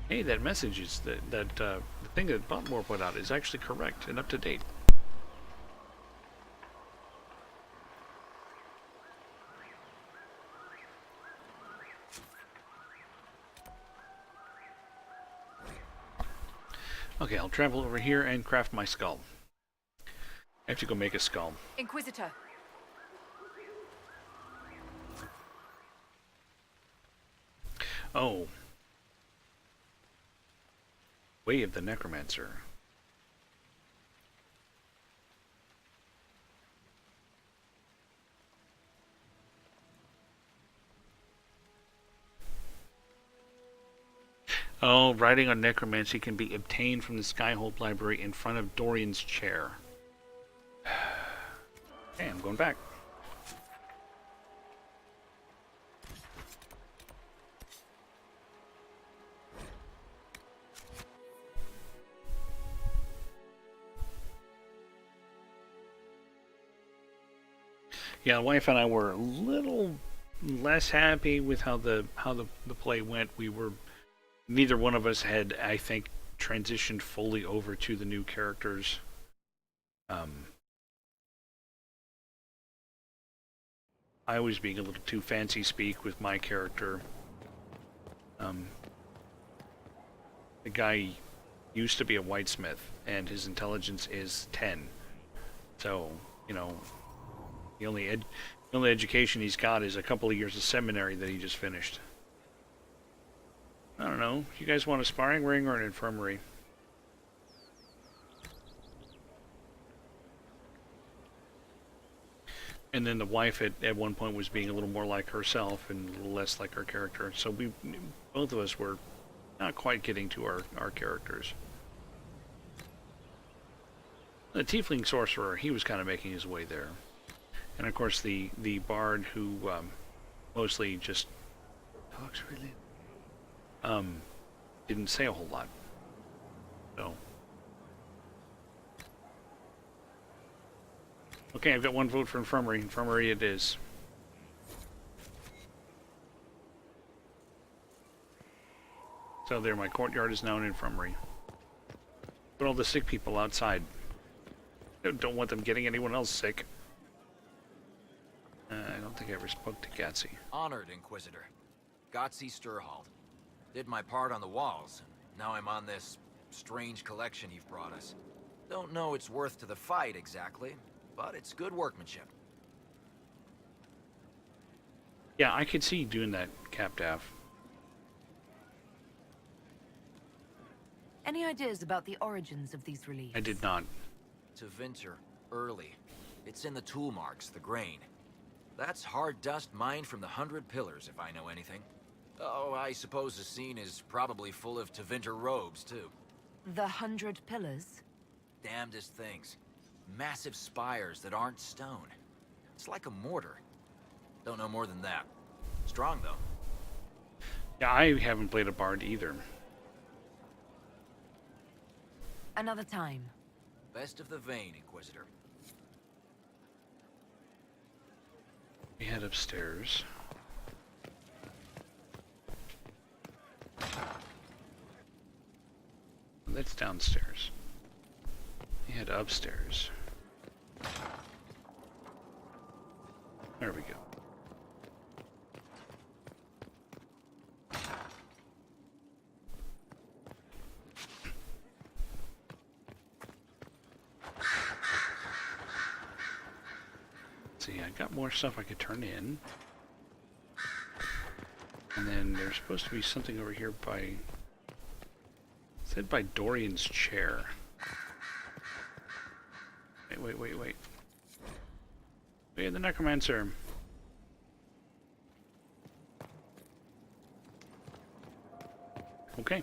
Hey, that message is the thing that Botmore put out is actually correct and up to date. Okay, I'll travel over here and craft my skull. I have to go make a skull. Inquisitor. Oh. Way of the Necromancer. Oh, writing on necromancy can be obtained from the Skyhold library in front of Dorian's chair. Okay, I'm going back. Yeah, the wife and I were a little less happy with how the play went. We were neither one of us had, I think, transitioned fully over to the new characters. I was being a little too fancy speak with my character. The guy used to be a whitesmith, and his intelligence is 10. So, you know, the only education he's got is a couple of years of seminary that he just finished. I don't know. You guys want a sparring ring or an infirmary? And then the wife at one point was being a little more like herself and a little less like her character. So both of us were not quite getting to our characters. The tiefling sorcerer, he was kind of making his way there. And of course the bard who mostly just talks really didn't say a whole lot. So okay, I've got one vote for infirmary. Infirmary it is. So there, my courtyard is now an infirmary. Put all the sick people outside. Don't want them getting anyone else sick. I don't think I ever spoke to Gatsy. Honored, Inquisitor. Gatsy Sturhall. Did my part on the walls. Now I'm on this strange collection you've brought us. Don't know its worth to the fight exactly, but it's good workmanship. Yeah, I could see you doing that, Captav. Any ideas about the origins of these reliefs? I did not. To Vinter, early. It's in the tool marks, the grain. That's hard dust mined from the 100 Pillars, if I know anything. Oh, I suppose the scene is probably full of Tevinter robes, too. The 100 Pillars? Damnedest things. Massive spires that aren't stone. It's like a mortar. Don't know more than that. Strong, though. Yeah, I haven't played a bard either. Another time. Best of the vein, Inquisitor. We head upstairs. That's downstairs. We head upstairs. There we go. See, I got more stuff I could turn in. And then there's supposed to be something over here by... said by Dorian's chair. Wait. Wait, the Necromancer. Okay.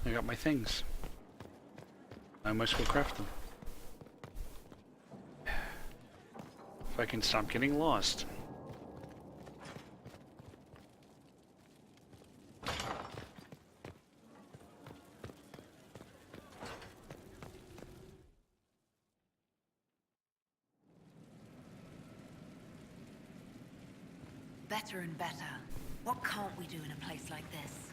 I got my things. I must go craft them. If I can stop getting lost. Better and better. What can't we do in a place like this?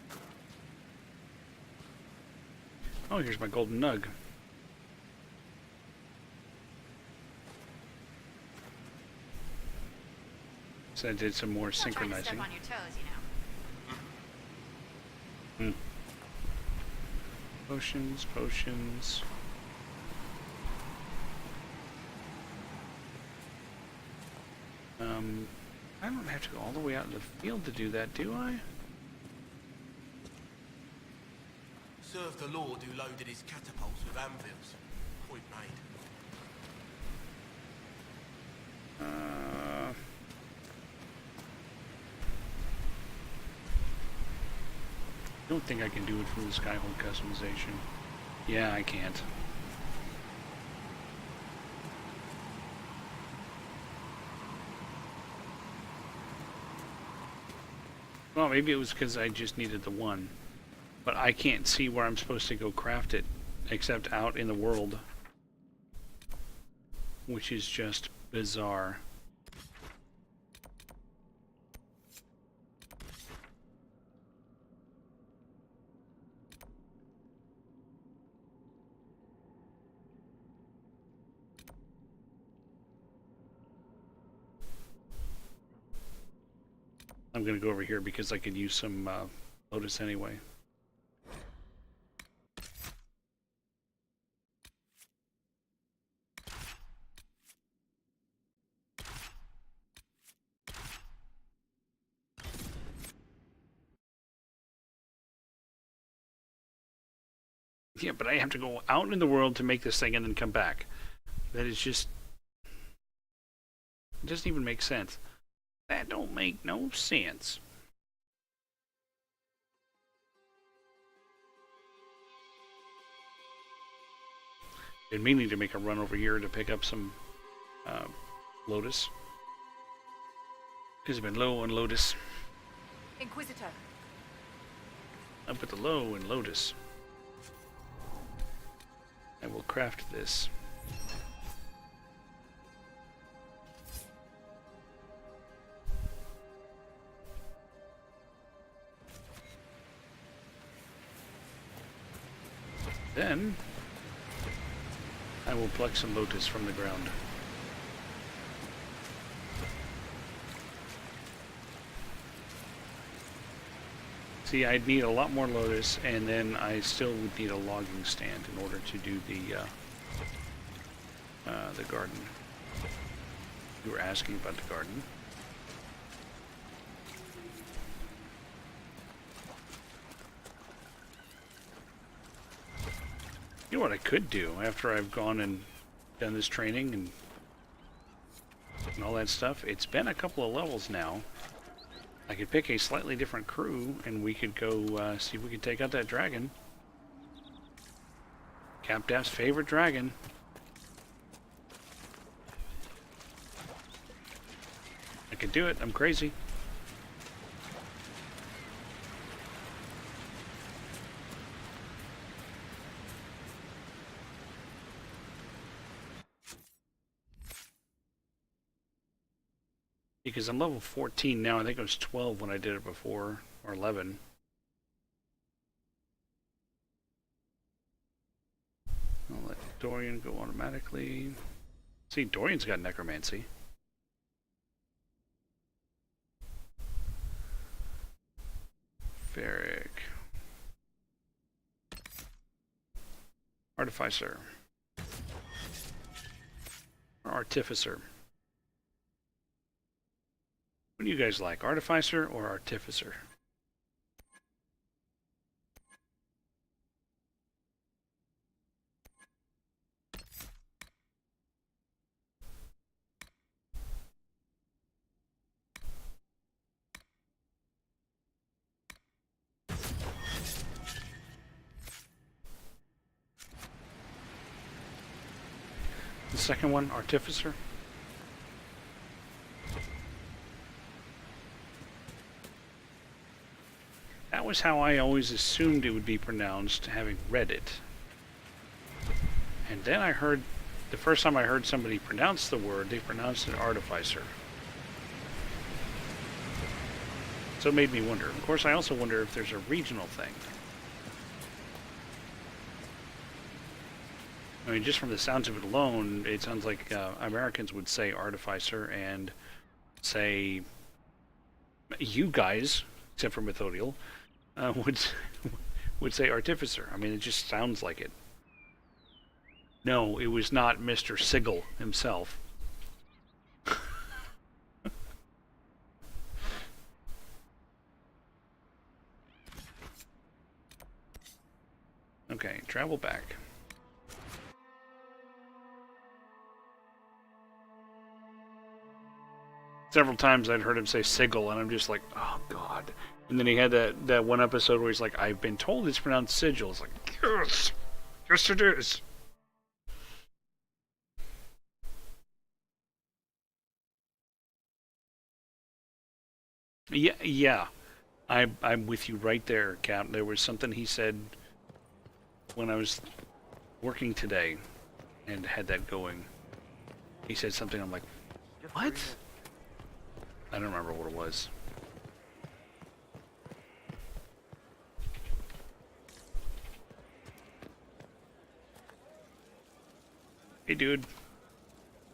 Oh, here's my golden nug. So I did some more synchronizing. Step on your toes, you know. Potions. I don't have to go all the way out in the field to do that, do I? Served the lord who loaded his catapults with anvils. Point made. I don't think I can do it from the Skyhold customization. Yeah, I can't. Well, maybe it was because I just needed the one. But I can't see where I'm supposed to go craft it, except out in the world. Which is just bizarre. I'm gonna go over here because I could use some Lotus anyway. Yeah, but I have to go out in the world to make this thing and then come back. That is just... It doesn't even make sense. That don't make no sense. Been meaning to make a run over here to pick up some Lotus. Because I've been low on Lotus. Inquisitor. I put the low in Lotus. I will craft this. Then I will pluck some Lotus from the ground. See, I'd need a lot more Lotus, and then I still would need a logging stand in order to do the garden. You were asking about the garden. You know what I could do after I've gone and done this training and all that stuff. It's been a couple of levels now. I could pick a slightly different crew and we could go see if we could take out that dragon. Capdaf's favorite dragon. I could do it. I'm crazy. Because I'm level 14 now. I think it was 12 when I did it before, or 11. I'll let Dorian go automatically. See, Dorian's got necromancy. Ferric. Artificer. Or Artificer. What do you guys like, Artificer or Artificer? The second one, Artificer. That was how I always assumed it would be pronounced, having read it. And then I heard, the first time I heard somebody pronounce the word, they pronounced it Artificer. So it made me wonder. Of course, I also wonder if there's a regional thing. I mean, just from the sounds of it alone, it sounds like Americans would say Artificer and say, you guys, except for Methodiel, would say Artificer. I mean, it just sounds like it. No, it was not Mr. Sigil himself. Okay, travel back. Several times I'd heard him say Sigil, and I'm just like, oh god. And then he had that one episode where he's like, I've been told it's pronounced Sigil. It's like, yes! Yes it is! Yeah. I'm with you right there, Cap. There was something he said when I was working today and had that going. He said something, I'm like, what? I don't remember what it was. Hey, dude.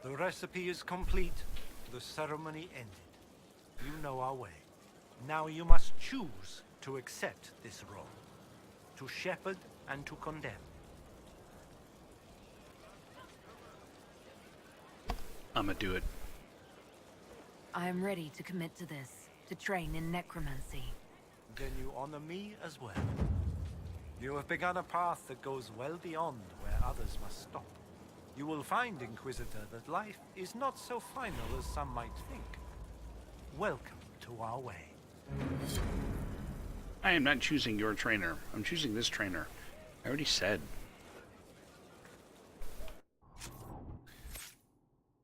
The recipe is complete. The ceremony ended. You know our way. Now you must choose to accept this role. To shepherd and to condemn. I'ma do it. I am ready to commit to this, to train in necromancy. Then you honor me as well. You have begun a path that goes well beyond where others must stop. You will find, Inquisitor, that life is not so final as some might think. Welcome to our way. I am not choosing your trainer. I'm choosing this trainer. I already said.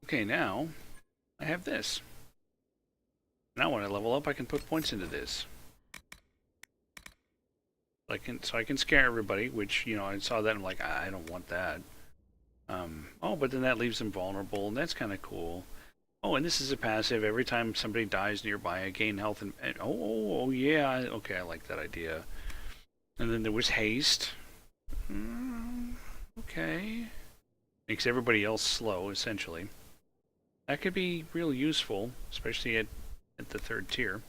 Okay, now I have this. Now when I level up, I can put points into this. So I can scare everybody, which, you know, I saw that and I'm like, I don't want that. Oh, but then that leaves them vulnerable, and that's kind of cool. Oh, and this is a passive. Every time somebody dies nearby, I gain health and oh yeah, okay, I like that idea. And then there was haste. Okay. Makes everybody else slow, essentially. That could be real useful, especially at the 3rd tier.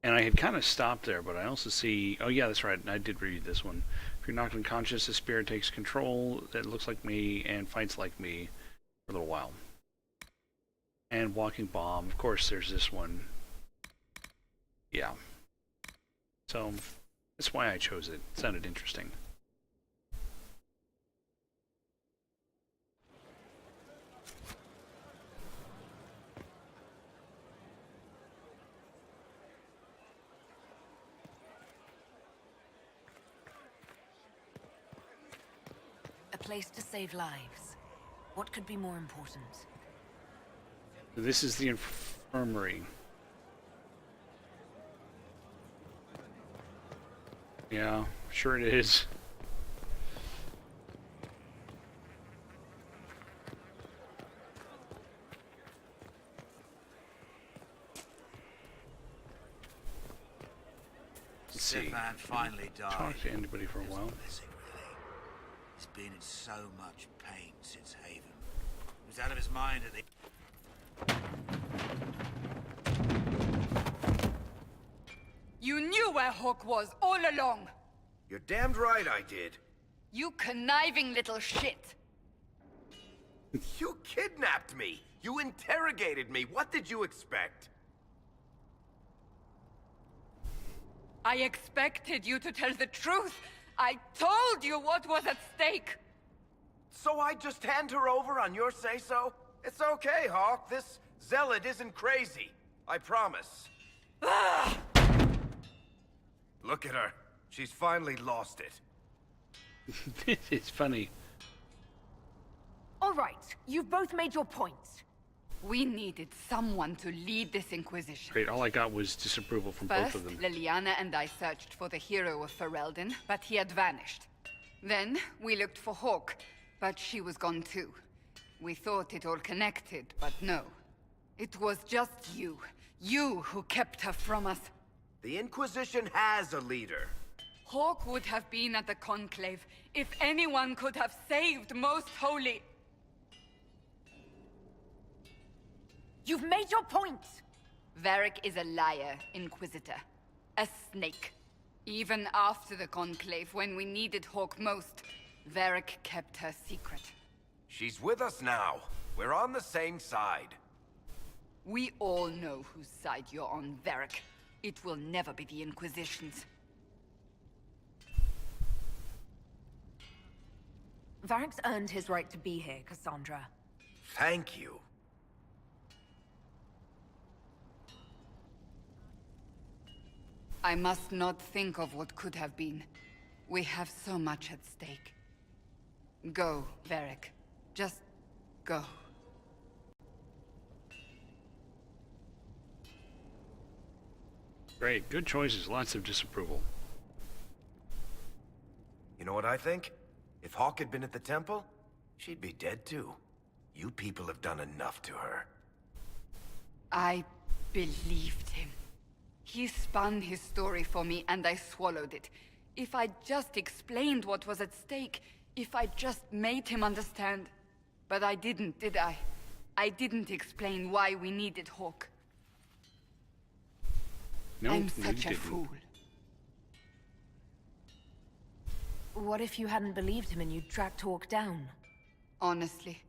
And I had kind of stopped there, but I also see... Oh yeah, that's right, I did read this one. If you're knocked unconscious, the spirit takes control that looks like me and fights like me for a little while. And Walking Bomb, of course there's this one. Yeah. So, that's why I chose it. It sounded interesting. place to save lives. What could be more important? This is the infirmary. Yeah, sure it is. Stefan finally died. Talk to anybody for a while. Pathetic, really. He's been in so much pain since Haven. He was out of his mind at the... You knew where Hawk was all along! You're damned right I did. You conniving little shit! You kidnapped me! You interrogated me! What did you expect? I expected you to tell the truth! I told you what was at stake! So I just hand her over on your say-so? It's okay, Hawk. This zealot isn't crazy. I promise. Look at her. She's finally lost it. It's funny. All right, you've both made your points. We needed someone to lead this Inquisition. Great, all I got was disapproval from both First, of them. Liliana and I searched for the hero of Ferelden, but he had vanished. Then, we looked for Hawk, but she was gone too. We thought it all connected, but no. It was just you. You who kept her from us. The Inquisition has a leader. Hawk would have been at the Conclave if anyone could have saved Most Holy. You've made your point! Varric is a liar, Inquisitor. A snake. Even after the Conclave, when we needed Hawk most, Varric kept her secret. She's with us now. We're on the same side. We all know whose side you're on, Varric. It will never be the Inquisition's. Varric's earned his right to be here, Cassandra. Thank you. I must not think of what could have been. We have so much at stake. Go, Varric. Just go. Great, good choices, lots of disapproval. You know what I think? If Hawk had been at the temple, she'd be dead too. You people have done enough to her. I believed him. He spun his story for me and I swallowed it. If I just explained what was at stake, if I just made him understand. But I didn't, did I? I didn't explain why we needed Hawk. No, I'm you such a didn't. fool. What if you hadn't believed him and you'd tracked Hawk down? Honestly,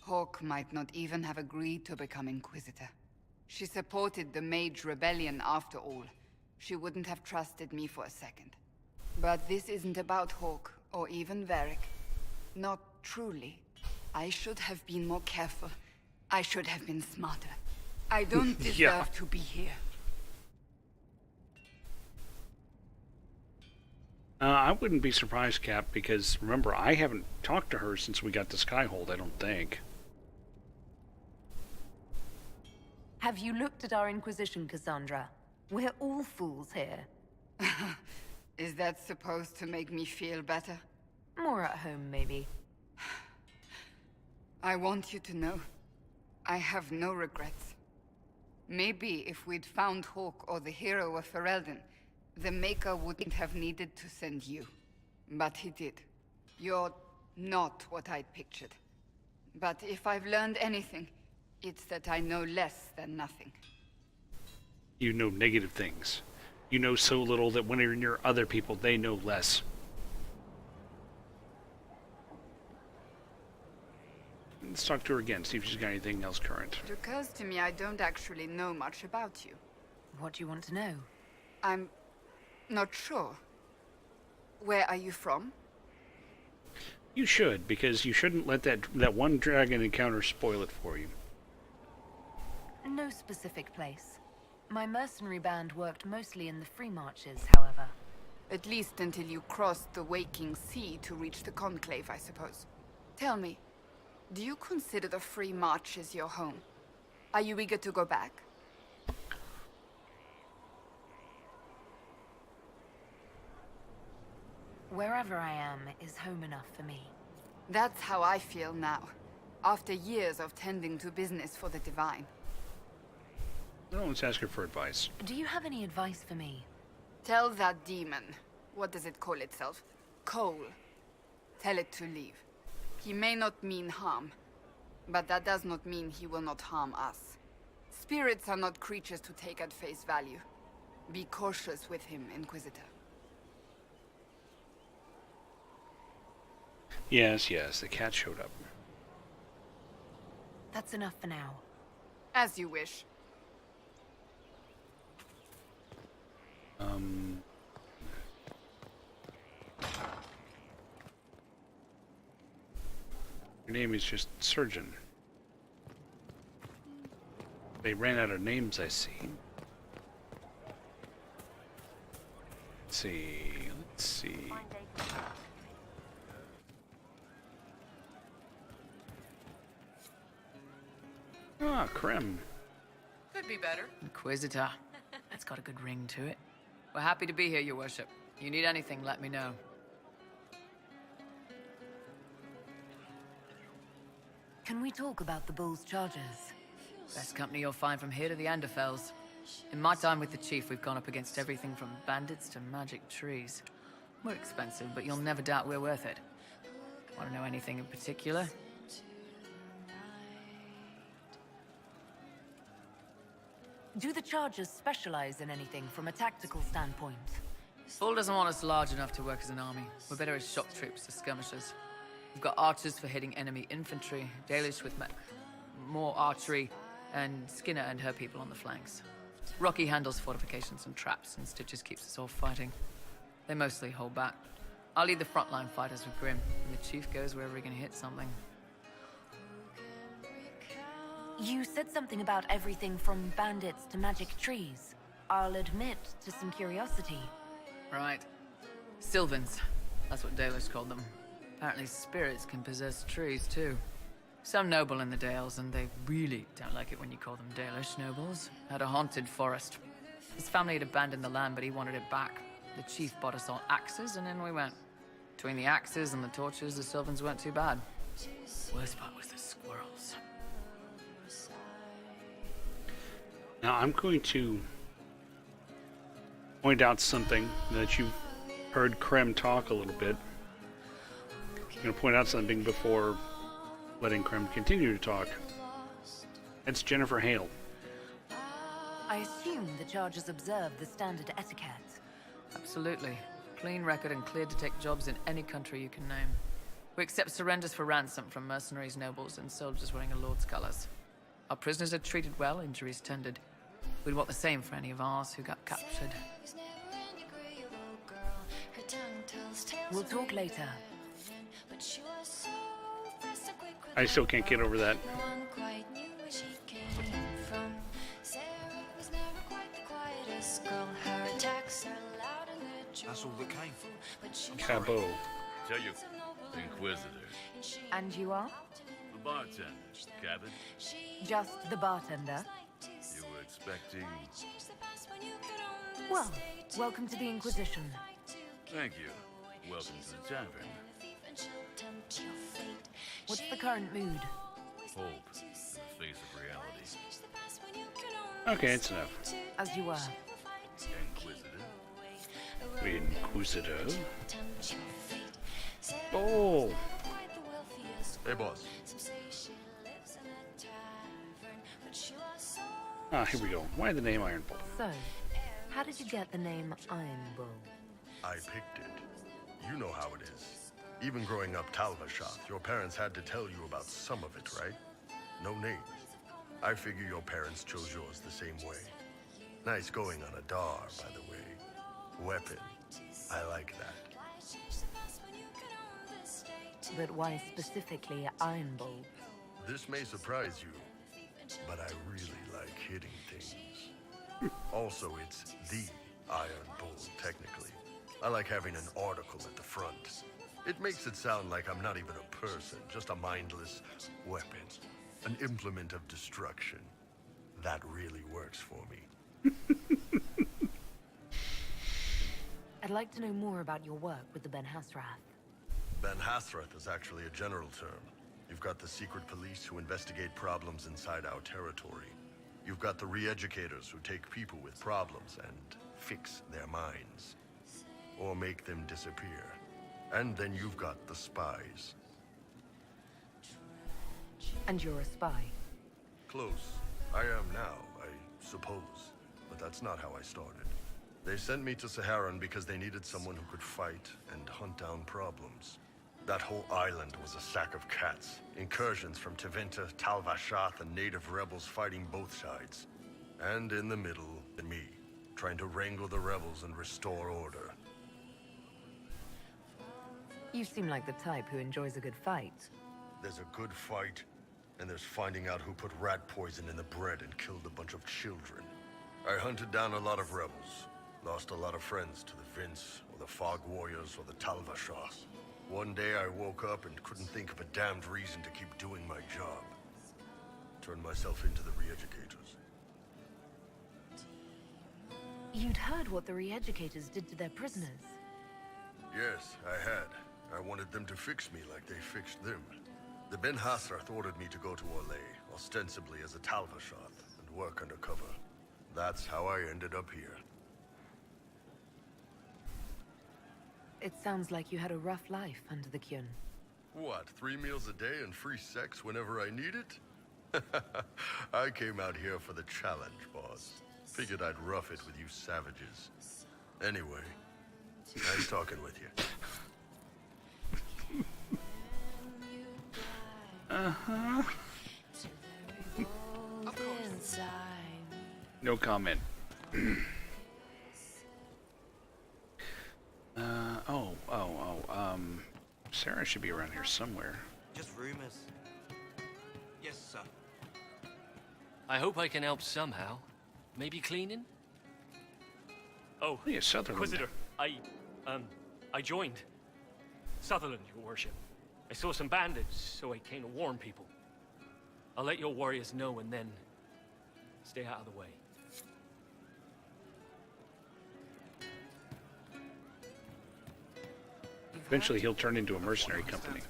Hawk might not even have agreed to become Inquisitor. She supported the Mage Rebellion after all. She wouldn't have trusted me for a second. But this isn't about Hawk, or even Varric. Not truly. I should have been more careful. I should have been smarter. I don't deserve Yeah. to be here. I wouldn't be surprised, Cap, because remember, I haven't talked to her since we got to Skyhold, I don't think. Have you looked at our Inquisition, Cassandra? We're all fools here. Is that supposed to make me feel better? More at home, maybe. I want you to know, I have no regrets. Maybe if we'd found Hawk or the hero of Ferelden, the Maker wouldn't have needed to send you. But he did. You're not what I'd pictured. But if I've learned anything, it's that I know less than nothing. You know negative things. You know so little that when you're near other people, they know less. Let's talk to her again, see if she's got anything else current. It occurs to me I don't actually know much about you. What do you want to know? I'm not sure. Where are you from? You should, because you shouldn't let that one dragon encounter spoil it for you. No specific place. My mercenary band worked mostly in the Free Marches, however. At least until you crossed the waking sea to reach the Conclave, I suppose. Tell me, do you consider the Free March as your home? Are you eager to go back? Wherever I am is home enough for me. That's how I feel now, after years of tending to business for the Divine. Well, let's ask her for advice. Do you have any advice for me? Tell that demon, what does it call itself? Cole. Tell it to leave. He may not mean harm, but that does not mean he will not harm us. Spirits are not creatures to take at face value. Be cautious with him, Inquisitor. Yes, the cat showed up. That's enough for now. As you wish. Your name is just Surgeon. They ran out of names, I see. Let's see. Ah, Krem. Could be better. Inquisitor. That's got a good ring to it. We're happy to be here, Your Worship. You need anything, let me know. Can we talk about the Bull's charges? Best company you'll find from here to the Anderfells. In my time with the Chief, we've gone up against everything from bandits to magic trees. We're expensive, but you'll never doubt we're worth it. Want to know anything in particular? Do the charges specialize in anything from a tactical standpoint? Bull doesn't want us large enough to work as an army. We're better as shock troops or skirmishers. We've got archers for hitting enemy infantry, Dalish with more archery, and Skinner and her people on the flanks. Rocky handles fortifications and traps, and Stitches keeps us all fighting. They mostly hold back. I'll lead the frontline fighters with Grim, and the Chief goes wherever he can hit something. You said something about everything from bandits to magic trees. I'll admit to some curiosity. Right. Sylvans. That's what Dalish called them. Apparently spirits can possess trees, too. Some noble in the Dales, and they really don't like it when you call them Dalish nobles, had a haunted forest. His family had abandoned the land, but he wanted it back. The Chief bought us all axes, and in we went. Between the axes and the torches, the Sylvans weren't too bad. Worst part was the squirrels. Now I'm going to point out something that you've heard Krem talk a little bit. I'm going to point out something before letting Krem continue to talk. That's Jennifer Hale. I assume the charges observe the standard etiquette. Absolutely. Clean record and cleared to take jobs in any country you can name. We accept surrenders for ransom from mercenaries, nobles, and soldiers wearing a lord's colors. Our prisoners are treated well, injuries tended. We'd want the same for any of ours who got captured. We'll talk later. I still can't get over that. That's all that came from. Cabo. Tell you, Inquisitor. And you are? The bartender, Cabin. Just the bartender? You were expecting... Well, welcome to the Inquisition. Thank you. Welcome to the tavern. What's the current mood? Hope in the face of reality. Okay, it's enough. As you were. Inquisitor. Inquisitor. Oh! Hey, boss. Ah, here we go. Why the name Iron Bull? So, how did you get the name Iron Bull? I picked it. You know how it is. Even growing up Talvashath, your parents had to tell you about some of it, right? No name. I figure your parents chose yours the same way. Nice going on a Dar, by the way. Weapon. I like that. But why specifically Iron Bull? This may surprise you, but I really like hitting things. Also, it's the Iron Bull, technically. I like having an article at the front. It makes it sound like I'm not even a person, just a mindless weapon. An implement of destruction. That really works for me. I'd like to know more about your work with the Ben Hasrath. Ben Hasrath is actually a general term. You've got the secret police who investigate problems inside our territory. You've got the re-educators who take people with problems and fix their minds. Or make them disappear. And then you've got the spies. And you're a spy? Close. I am now, I suppose. But that's not how I started. They sent me to Saharan because they needed someone who could fight and hunt down problems. That whole island was a sack of cats. Incursions from Tevinter, Tal Vashath, and native rebels fighting both sides. And in the middle, me, trying to wrangle the rebels and restore order. You seem like the type who enjoys a good fight. There's a good fight, and there's finding out who put rat poison in the bread and killed a bunch of children. I hunted down a lot of rebels. Lost a lot of friends to the Vince, or the Fog Warriors, or the Tal Vashath. One day I woke up and couldn't think of a damned reason to keep doing my job. Turned myself into the re-educators. You'd heard what the re-educators did to their prisoners. Yes, I had. I wanted them to fix me like they fixed them. The Ben Hasrath ordered me to go to Orlais, ostensibly as a Tal Vashath, and work undercover. That's how I ended up here. It sounds like you had a rough life under the Kyun. What, 3 meals a day and free sex whenever I need it? I came out here for the challenge, boss. Figured I'd rough it with you savages. Anyway, nice talking with you. Uh-huh. No comment. Sarah should be around here somewhere. Just rumors. Yes, sir. I hope I can help somehow. Maybe cleaning? Oh, yeah, Sutherland. Inquisitor, I joined. Sutherland, your worship. I saw some bandits, so I came to warn people. I'll let your warriors know and then stay out of the way. Eventually he'll turn into a mercenary company.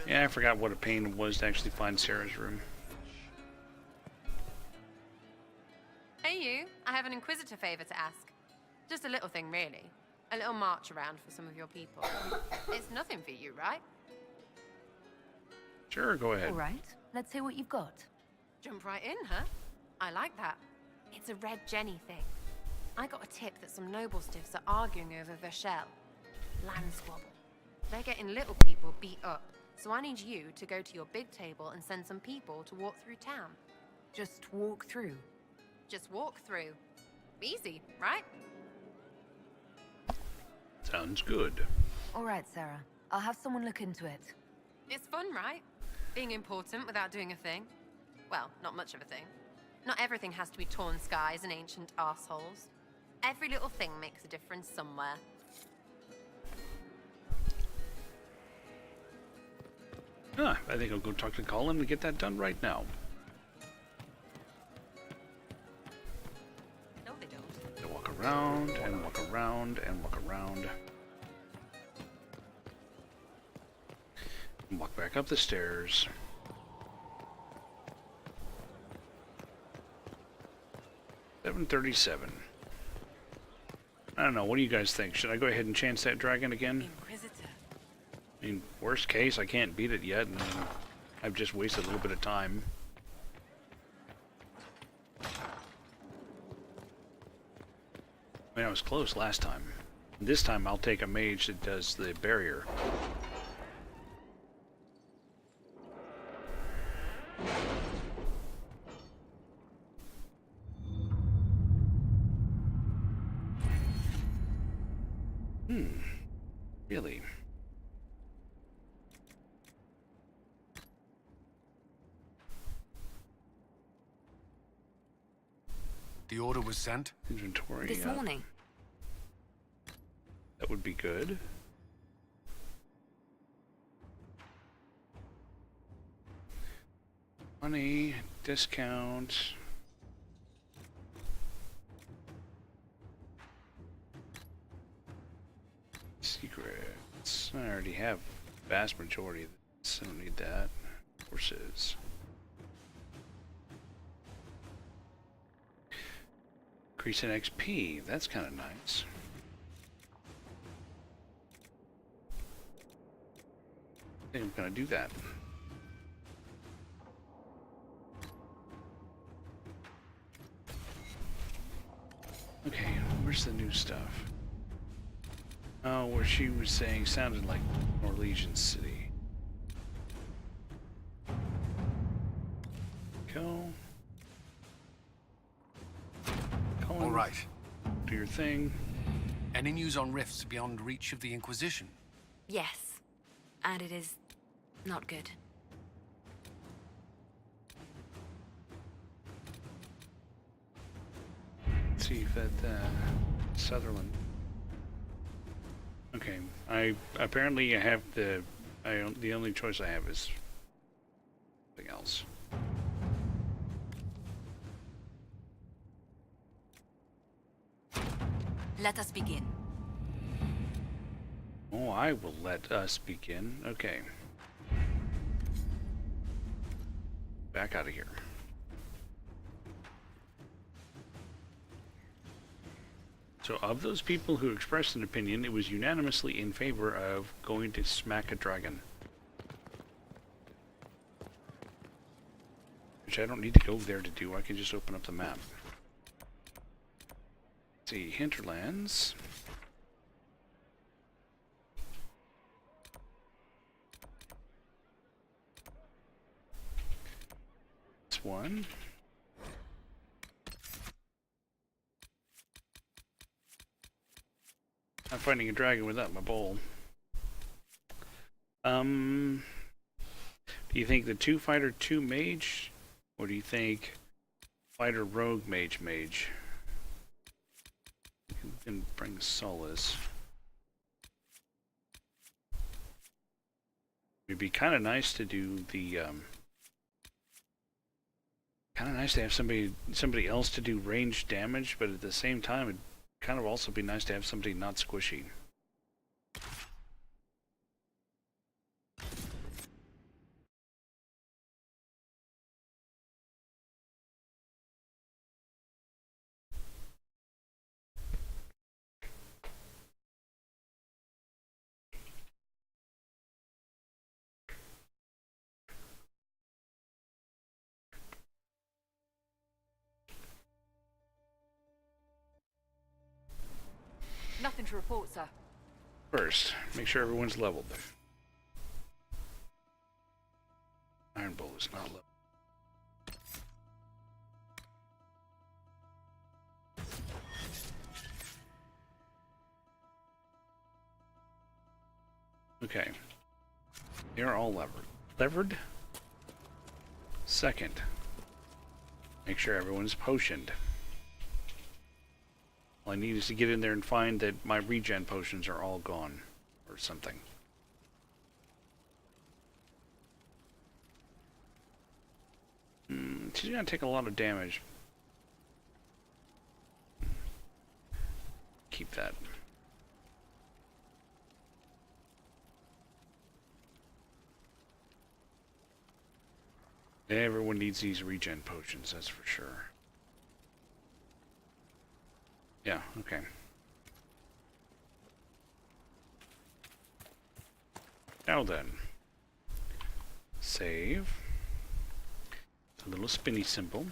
Yeah, I forgot what a pain it was to actually find Sarah's room. Hey you, I have an Inquisitor favor to ask. Just a little thing, really. A little march around for some of your people. It's nothing for you, right? Sure, go ahead. All right, let's hear what you've got. Jump right in, huh? I like that. It's a Red Jenny thing. I got a tip that some noble stiffs are arguing over Vershel. Land squabble. They're getting little people beat up, so I need you to go to your big table and send some people to walk through town. Just walk through? Just walk through. Easy, right? Sounds good. All right, Sarah. I'll have someone look into it. It's fun, right? Being important without doing a thing. Well, not much of a thing. Not everything has to be torn skies and ancient arseholes. Every little thing makes a difference somewhere. I think I'll go talk to Colin to get that done right now. No, they don't. They walk around and walk around and walk around. And walk back up the stairs. $7:37. I don't know. What do you guys think? Should I go ahead and chance that dragon again? Inquisitor. I mean, worst case, I can't beat it yet, and I've just wasted a little bit of time. I mean, I was close last time. This time, I'll take a mage that does the barrier. Really? The order was sent? Inventory. This morning. That would be good. Money, discount. Secrets. I already have vast majority of this. I don't need that. Horses. Increase in XP. That's kind of nice. I think I'm gonna do that. Okay, where's the new stuff? Oh, where she was saying sounded like Norwegian City. Go. All right. Do your thing. Any news on rifts beyond reach of the Inquisition? Yes. And it is not good. Let's see if that Sutherland. Okay, I have the only choice I have is something else. Let us begin. Oh, I will let us begin. Okay. Back out of here. So of those people who expressed an opinion, it was unanimously in favor of going to smack a dragon. Which I don't need to go there to do, I can just open up the map. Let's see, Hinterlands. That's one. I'm fighting a dragon without my bowl. Do you think the 2 fighter 2 mage, or do you think fighter rogue mage? You can bring solace. It'd be kind of nice to do the kind of nice to have somebody else to do ranged damage, but at the same time it'd kind of also be nice to have somebody not squishy. Nothing to report, sir. First, make sure everyone's leveled. Iron Bowl is not leveled. Okay. They are all levered. Second, make sure everyone's potioned. All I need is to get in there and find that my regen potions are all gone, or something. She's gonna take a lot of damage. Keep that. Everyone needs these regen potions, that's for sure. Yeah, okay. Now then. Save. A little spinny symbol.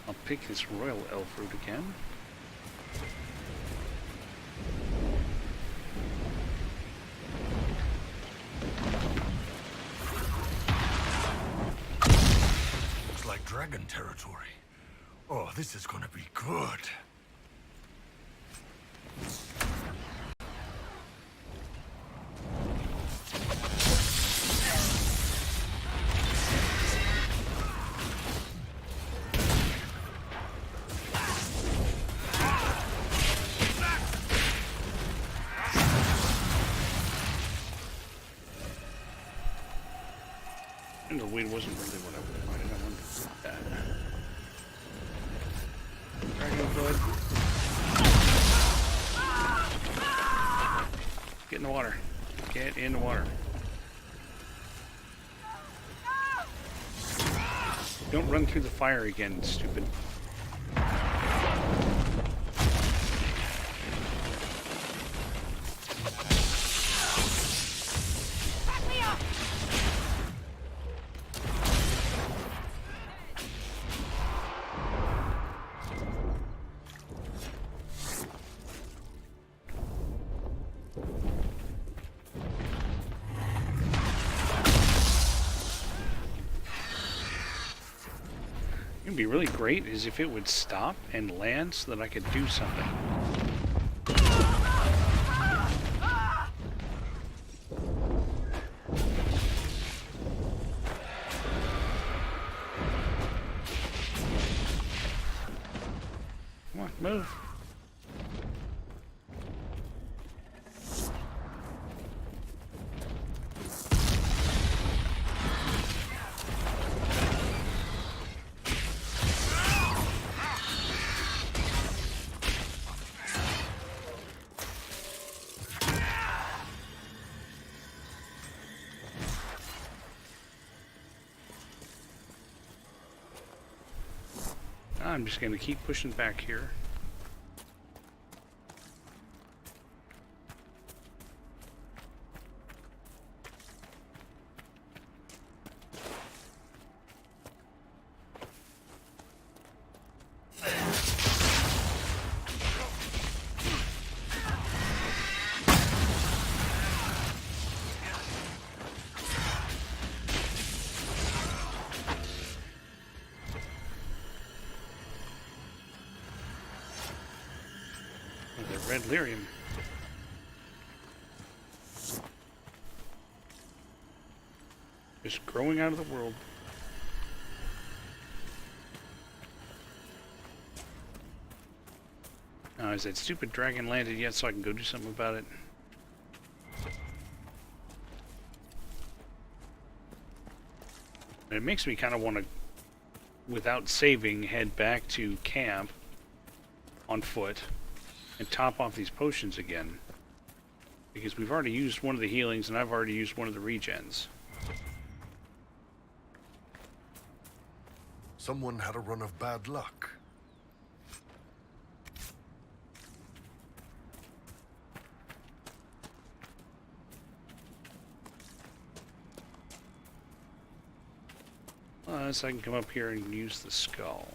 I'll pick this royal elf root again. Looks like dragon territory. Oh, this is gonna be good. And the weed wasn't really what I wanted. I wanted that. Dragon blood. Get in the water. Get in the water. Don't run through the fire again, stupid. It'd be really great is if it would stop and land so that I could do something. Come on, move. I'm just going to keep pushing back here. Red lyrium. Just growing out of the world. Now, is that stupid dragon landed yet so I can go do something about it? And it makes me kind of want to, without saving, head back to camp on foot and top off these potions again, because we've already used one of the healings and I've already used one of the regens. Someone had a run of bad luck. So I can come up here and use the skull.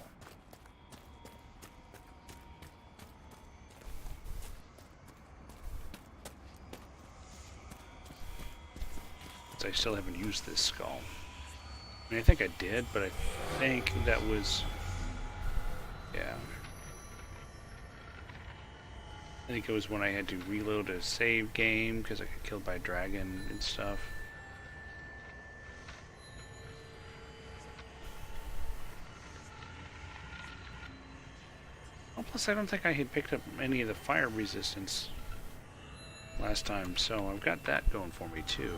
I still haven't used this skull. I mean, I think I did, but I think that was... yeah. I think it was when I had to reload a save game because I got killed by a dragon and stuff. Oh, plus I don't think I had picked up any of the fire resistance last time, so I've got that going for me too.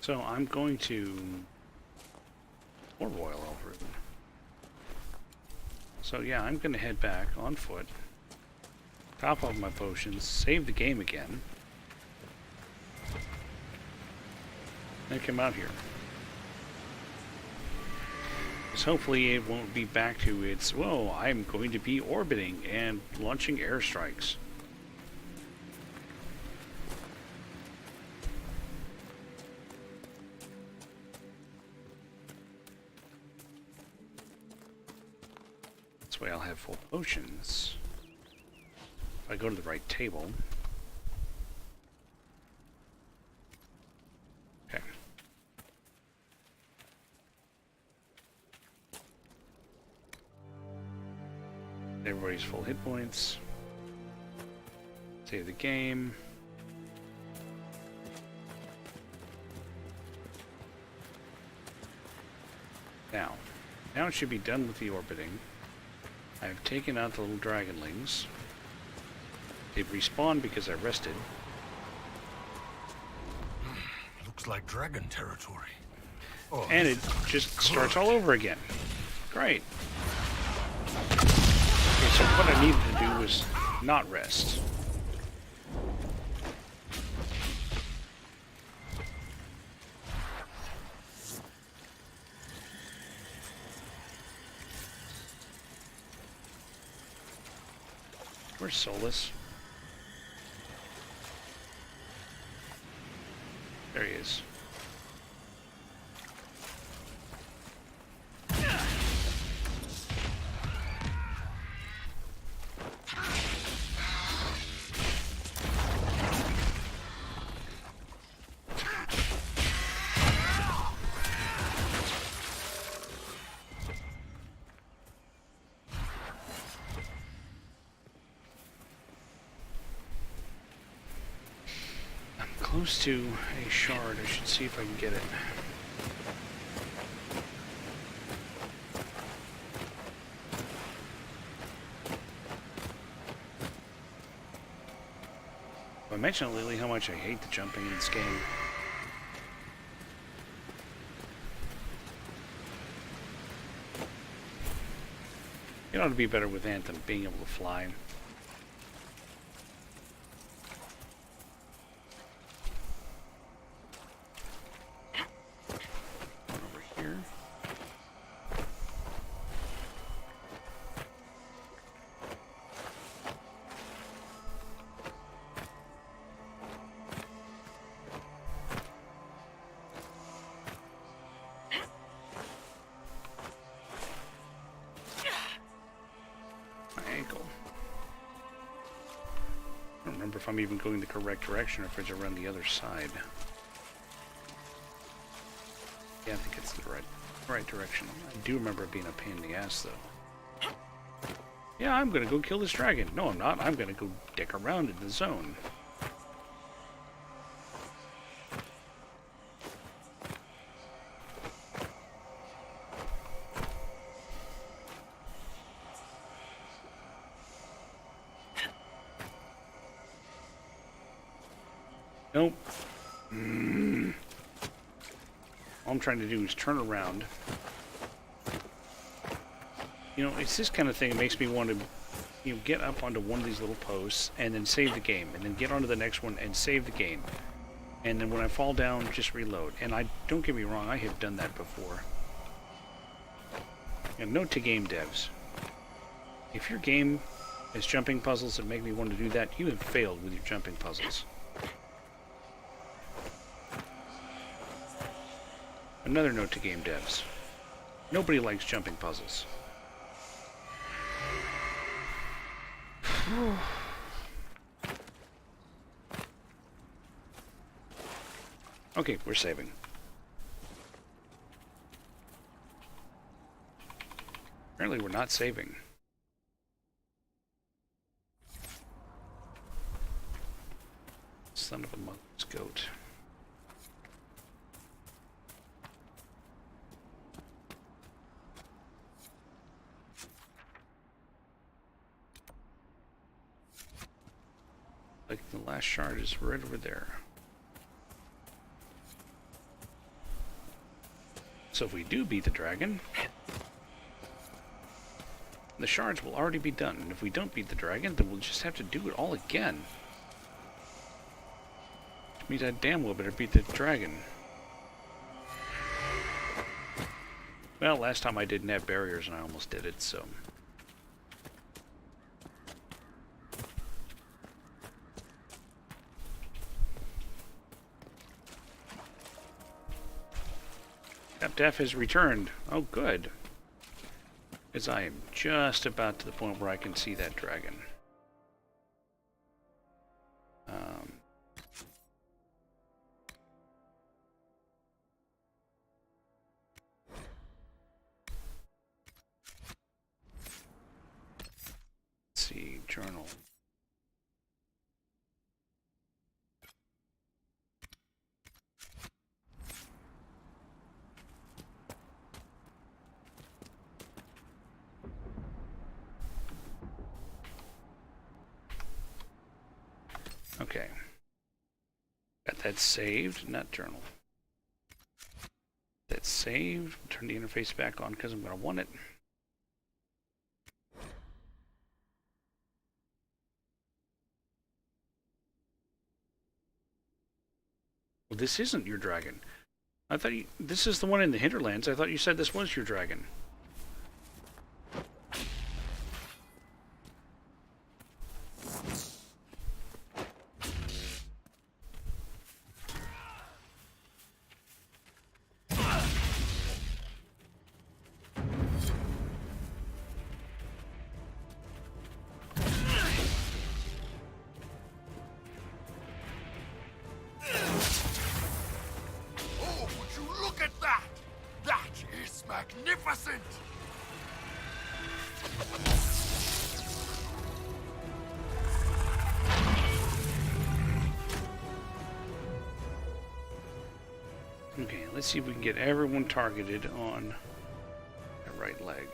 So I'm going to pour oil over it. So yeah, I'm going to head back on foot, top off my potions, save the game again, and come out here. Because hopefully it won't be back to its, whoa, I'm going to be orbiting and launching airstrikes. This way I'll have full potions. If I go to the right table. Everybody's full hit points. Save the game. Now it should be done with the orbiting. I've taken out the little dragonlings. They respawned because I rested. Looks like dragon territory. And it just starts all over again. Great. Okay, so what I needed to do was not rest. Where's Solus? There he is. Close to a shard. I should see if I can get it. I mentioned lately how much I hate the jumping in this game. It ought to be better with Anthem, being able to fly. If I'm even going the correct direction or if it's around the other side. Yeah, I think it's the right direction. I do remember it being a pain in the ass, though. Yeah, I'm gonna go kill this dragon. No, I'm not. I'm gonna go dick around in the zone. Nope. All I'm trying to do is turn around. You know, it's this kind of thing that makes me want to, get up onto one of these little posts and then save the game, and then get onto the next one and save the game. And then when I fall down, just reload. And don't get me wrong, I have done that before. And note to game devs. If your game has jumping puzzles that make me want to do that, you have failed with your jumping puzzles. Another note to game devs. Nobody likes jumping puzzles. Okay, we're saving. Apparently we're not saving. Son of a mother's goat. Like the last shard is right over there. So if we do beat the dragon, the shards will already be done. And if we don't beat the dragon, then we'll just have to do it all again. Which means I damn well better beat the dragon. Well, last time I didn't have barriers and I almost did it, so... Death has returned. Oh, good. Because I am just about to the point where I can see that dragon. Okay. Got that saved, not journal. That's saved. Turn the interface back on because I'm going to want it. Well, this isn't your dragon. I thought this is the one in the hinterlands. I thought you said this was your dragon. Magnificent! Okay, let's see if we can get everyone targeted on the right leg.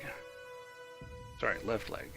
Sorry, left leg.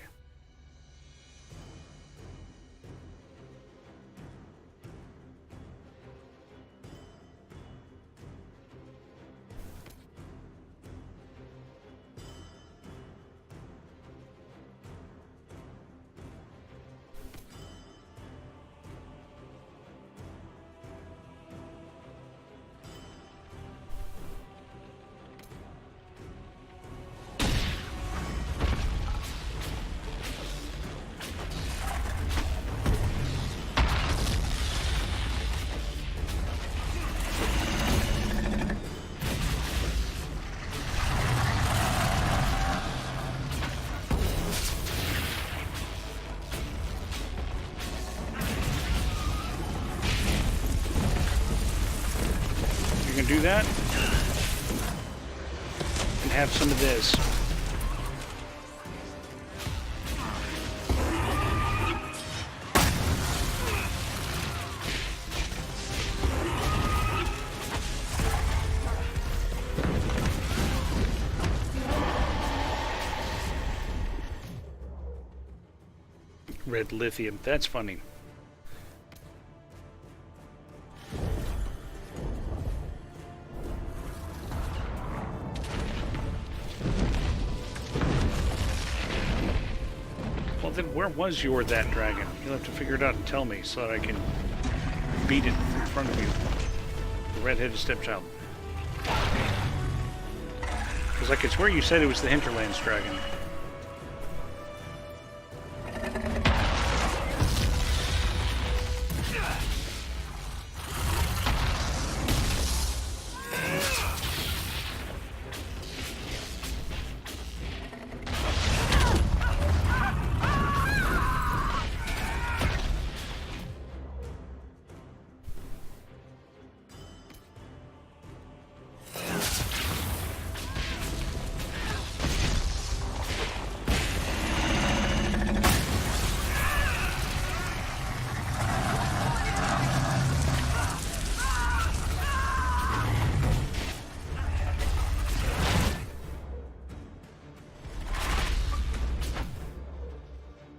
Do that and have some of this. Red lithium, that's funny. Then where was that dragon? You'll have to figure it out and tell me so that I can beat it in front of you. The red-headed stepchild. Because I could swear you said it was the hinterlands dragon.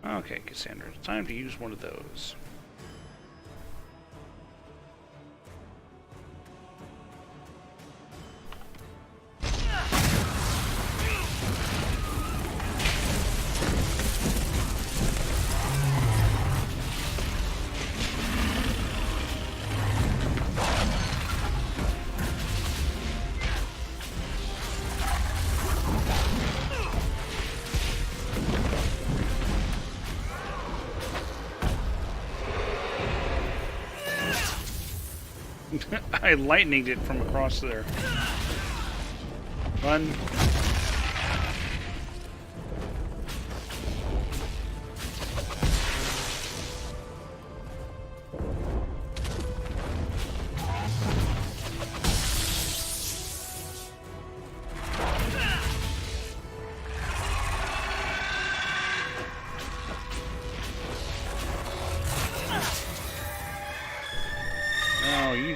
Okay, Cassandra, it's time to use one of those. I lightninged it from across there. Run.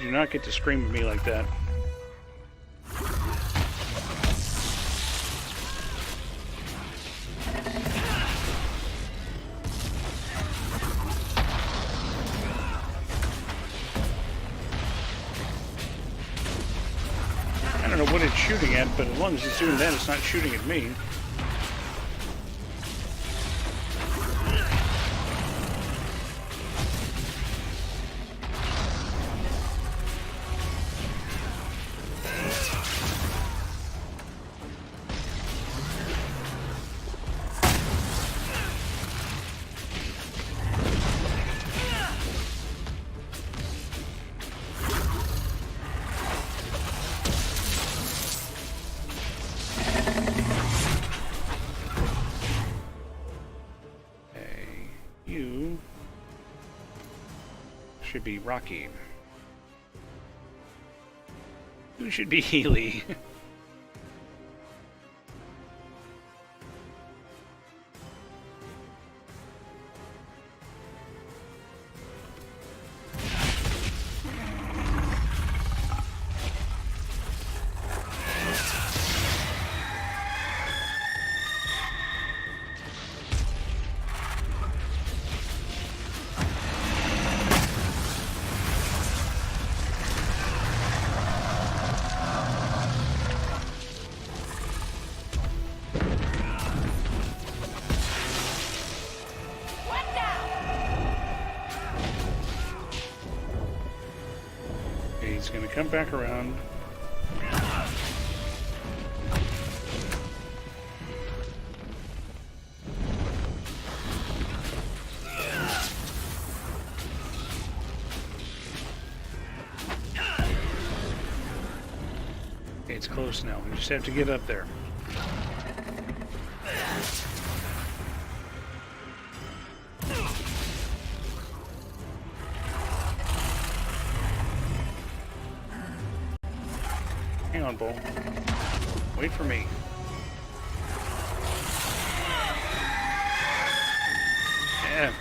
Do not get to scream at me like that. what it's shooting at, but as long as it's doing that, it's not shooting at me. Should be Rocky. You should be Healy. He's going to come back around. Okay, it's close now. We just have to get up there. Hang on, Bull. Wait for me. Yeah.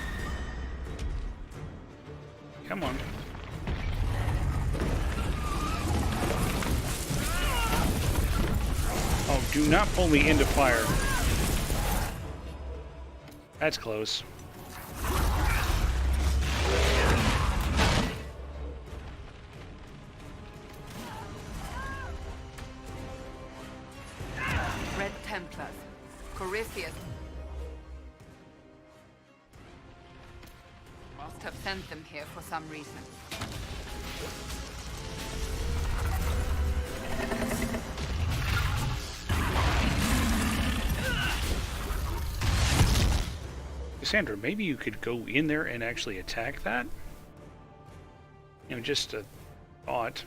Come on. Oh, do not pull me into fire. That's close. Red Templars. Corinthians. Must have sent them here for some reason. Cassandra, maybe you could go in there and actually attack that? You know, just a thought.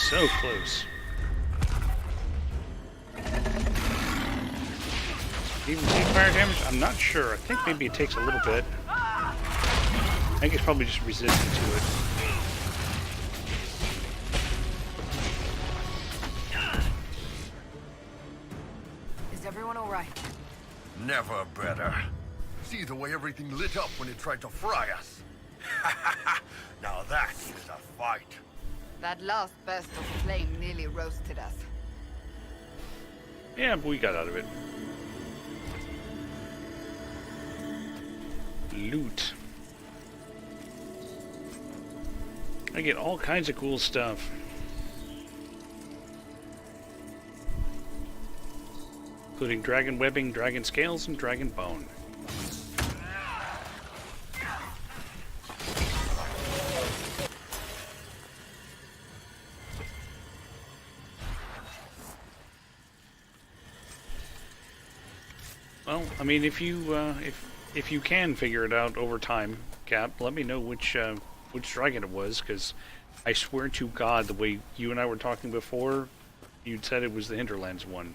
So close. Even take fire damage? I'm not sure. I think maybe it takes a little bit. I think it's probably just resistant to it. Is everyone all right? Never better. See the way everything lit up when it tried to fry us. Now that is a fight. That last burst of flame nearly roasted us. Yeah, but we got out of it. Loot. I get all kinds of cool stuff. Including dragon webbing, dragon scales, and dragon bone. Well, I mean, if you can figure it out over time, Cap, let me know which dragon it was, because I swear to God, the way you and I were talking before, you'd said it was the Hinterlands one.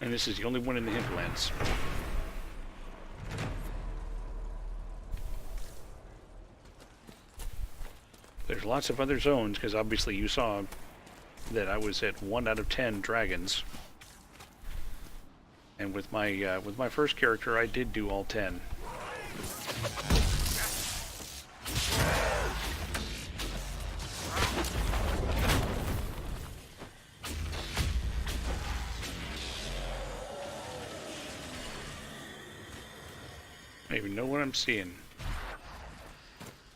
And this is the only one in the Hinterlands. there's lots of other zones, because obviously you saw that I was at 1 out of 10 dragons. And with my first character, I did do all 10. I don't even know what I'm seeing.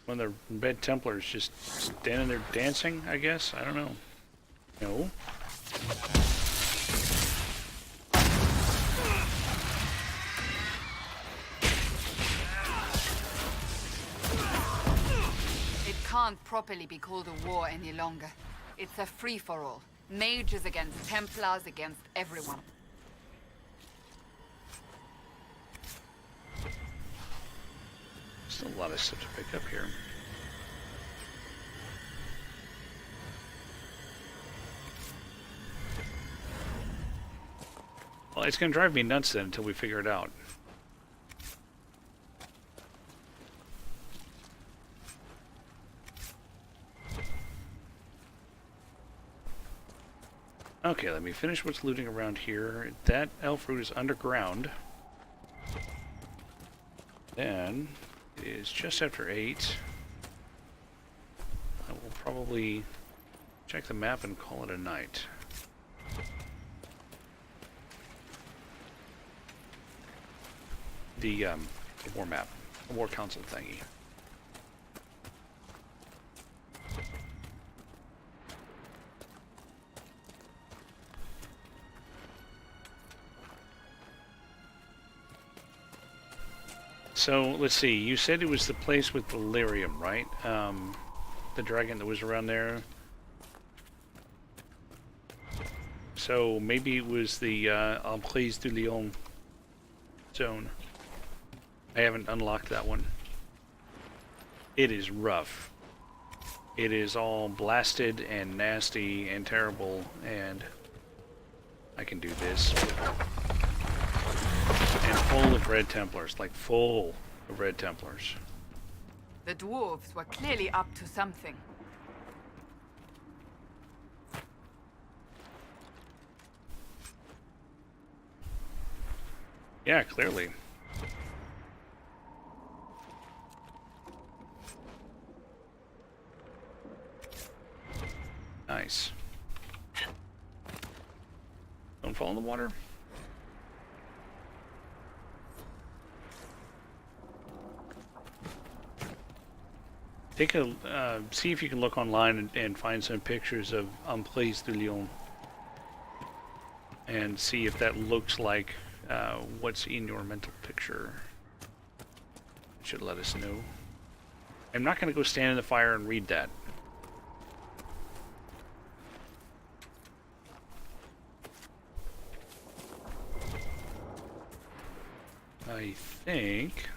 One of the Red Templars just standing there dancing, I guess? I don't know. No. It can't properly be called a war any longer. It's a free-for-all. Mages against Templars against everyone. Still a lot of stuff to pick up here. Well, it's going to drive me nuts then until we figure it out. Okay, let me finish what's looting around here. That elf root is underground. Then it is just after 8. I will probably check the map and call it a night. The war map, the war council thingy. So, let's see, you said it was the place with Delirium, right? The dragon that was around there. So, maybe it was the Emprise du Lion zone. I haven't unlocked that one. It is rough. It is all blasted and nasty and terrible, and I can do this. And full of Red Templars, like full of Red Templars. The dwarves were clearly up to something. Yeah, clearly. Nice. Don't fall in the water. Take a see if you can look online and find some pictures of Emprise du Lion, and see if that looks like what's in your mental picture. It should let us know. I'm not going to go stand in the fire and read that. I think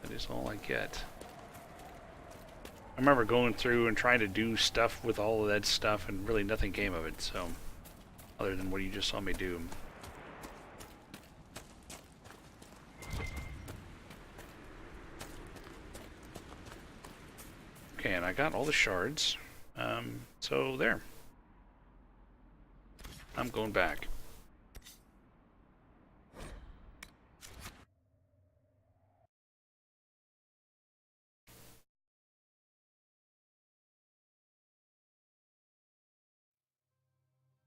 that is all I get. I remember going through and trying to do stuff with all of that stuff, and really nothing came of it, so, other than what you just saw me do. Okay, and I got all the shards, so there. I'm going back.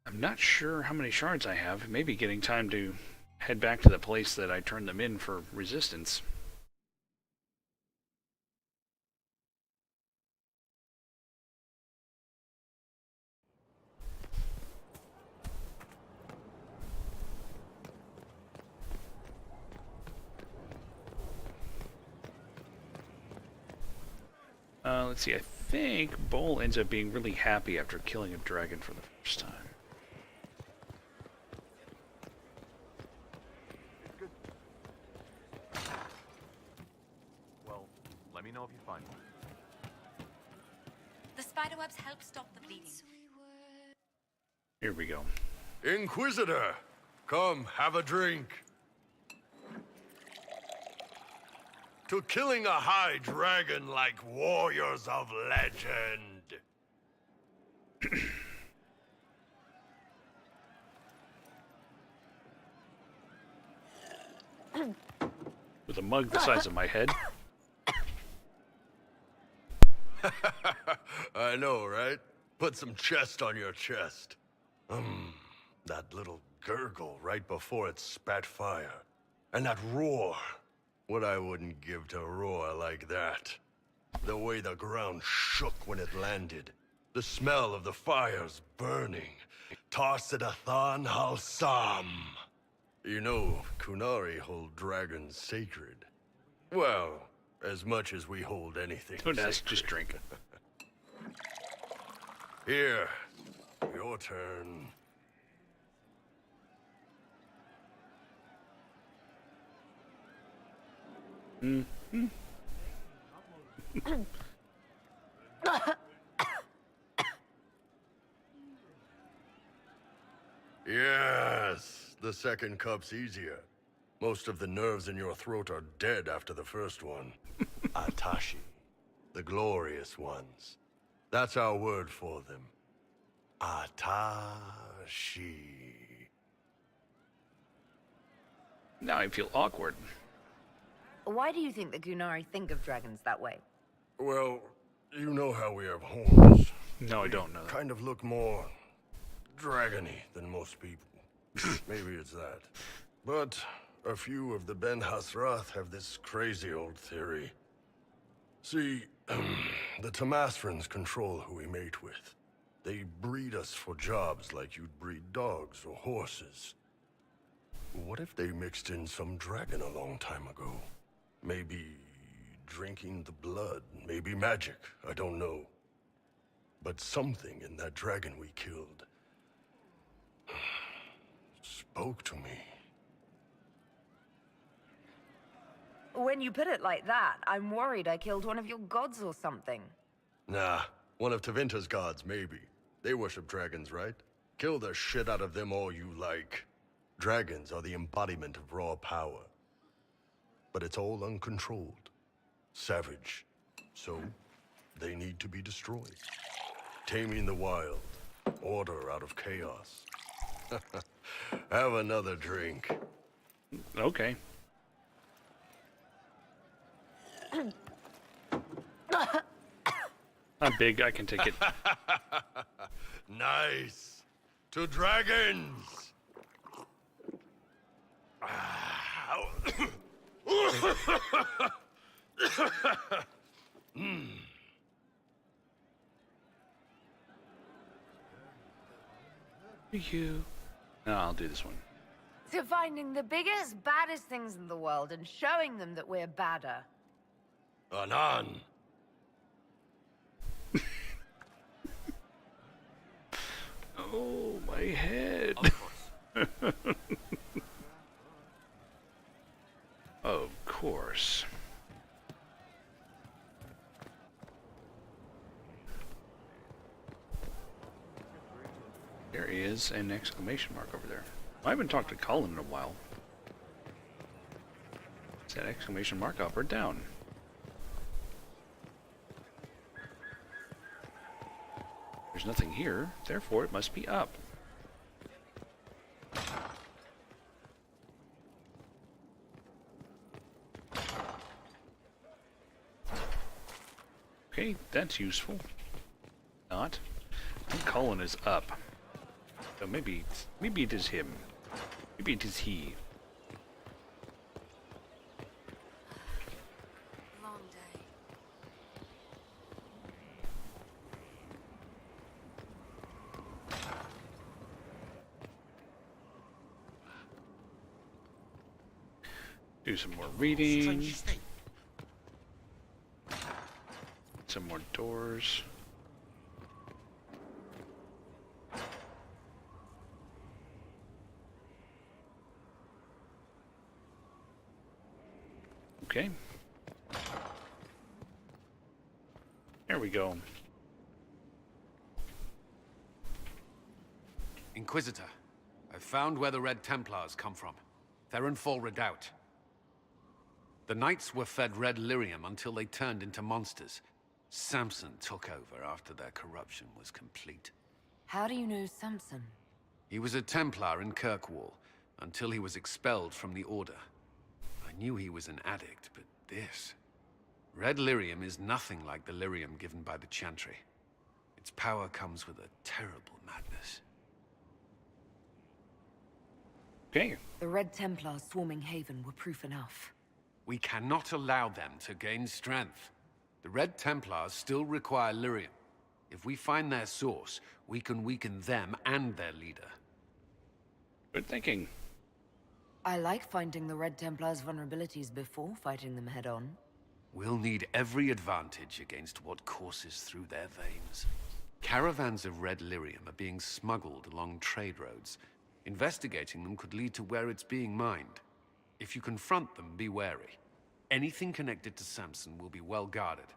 I'm not sure how many shards I have. It may be getting time to head back to the place that I turned them in for resistance. Let's see, I think Bull ends up being really happy after killing a dragon for the first time. Well, let me know if you find one. The spiderwebs help stop the bleeding. Here we go. Inquisitor, come have a drink. To killing a high dragon like warriors of legend. With a mug the size of my head. I know, right? Put some chest on your chest. That little gurgle right before it spat fire. And that roar. What I wouldn't give to roar like that. The way the ground shook when it landed. The smell of the fires burning. Tarsidathan Halsam. You know, Kunari hold dragons sacred. Well, as much as we hold anything That's sacred. just drink. Here, your turn. Yes, the second cup's easier. Most of the nerves in your throat are dead after the first one. Atashi, the glorious ones. That's our word for them. Atashi. Now I feel awkward. Why do you think the Gunari think of dragons that way? Well, you know how we have horns. No, I don't know that. Kind of look more dragony than most people. Maybe it's that. But a few of the Ben Hasrath have this crazy old theory. See, the Tamasrans control who we mate with. They breed us for jobs like you'd breed dogs or horses. What if they mixed in some dragon a long time ago? Maybe drinking the blood, maybe magic, I don't know. But something in that dragon we killed spoke to me. When you put it like that, I'm worried I killed one of your gods or something. Nah, one of Tevinter's gods, maybe. They worship dragons, right? Kill the shit out of them all you like. Dragons are the embodiment of raw power. But it's all uncontrolled. Savage. So, they need to be destroyed. Taming the wild. Order out of chaos. Have another drink. Okay. I'm big, I can take it. Nice. To dragons! You. No, I'll do this one. To finding the biggest, baddest things in the world and showing them that we're badder. Anan. Oh, my head. Of course. There is an exclamation mark over there. I haven't talked to Colin in a while. Is that exclamation mark up or down? There's nothing here, therefore it must be up. Okay, that's useful. Not. And Colin is up. So maybe it is him. Maybe it is he. Long day. Do some more reading. Some more doors. Okay. There we go. Inquisitor, I've found where the Red Templars come from. They're in Fall Redoubt. The Knights were fed red lyrium until they turned into monsters. Samson took over after their corruption was complete. How do you know Samson? He was a Templar in Kirkwall, until he was expelled from the Order. I knew he was an addict, but this... Red lyrium is nothing like the lyrium given by the Chantry. Its power comes with a terrible madness. Okay. The Red Templars swarming Haven were proof enough. We cannot allow them to gain strength. The Red Templars still require lyrium. If we find their source, we can weaken them and their leader. Good thinking. I like finding the Red Templars' vulnerabilities before fighting them head-on. We'll need every advantage against what courses through their veins. Caravans of red lyrium are being smuggled along trade roads. Investigating them could lead to where it's being mined. If you confront them, be wary. Anything connected to Samson will be well guarded.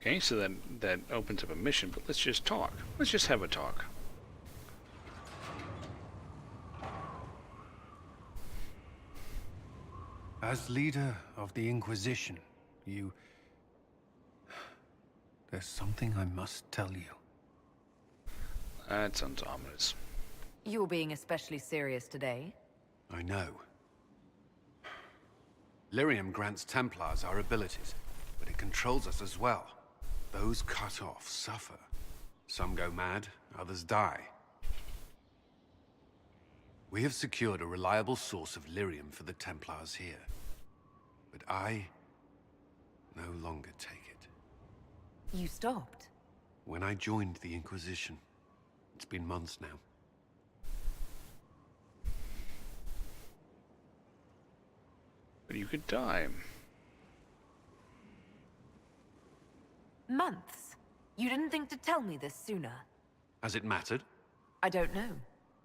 Okay, so that opens up a mission, but let's just talk. Let's just have a talk. As leader of the Inquisition, you... There's something I must tell you. That sounds ominous. You're being especially serious today. I know. Lyrium grants Templars our abilities, but it controls us as well. Those cut off suffer. Some go mad, others die. We have secured a reliable source of lyrium for the Templars here. But I no longer take it. You stopped? When I joined the Inquisition. It's been months now. But you could die. Months? You didn't think to tell me this sooner? Has it mattered? I don't know.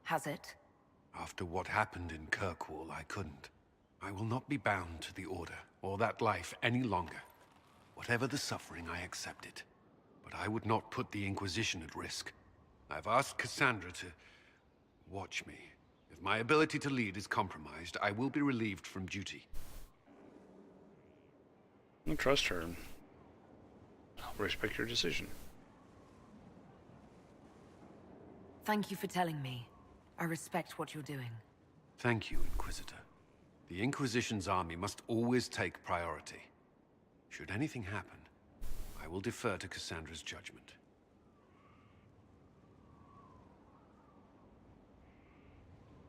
Has it? After what happened in Kirkwall, I couldn't. I will not be bound to the Order, or that life any longer. Whatever the suffering, I accept it. But I would not put the Inquisition at risk. I've asked Cassandra to... watch me. If my ability to lead is compromised, I will be relieved from duty. I trust her. I'll respect your decision. Thank you for telling me. I respect what you're doing. Thank you, Inquisitor. The Inquisition's army must always take priority. Should anything happen, I will defer to Cassandra's judgment.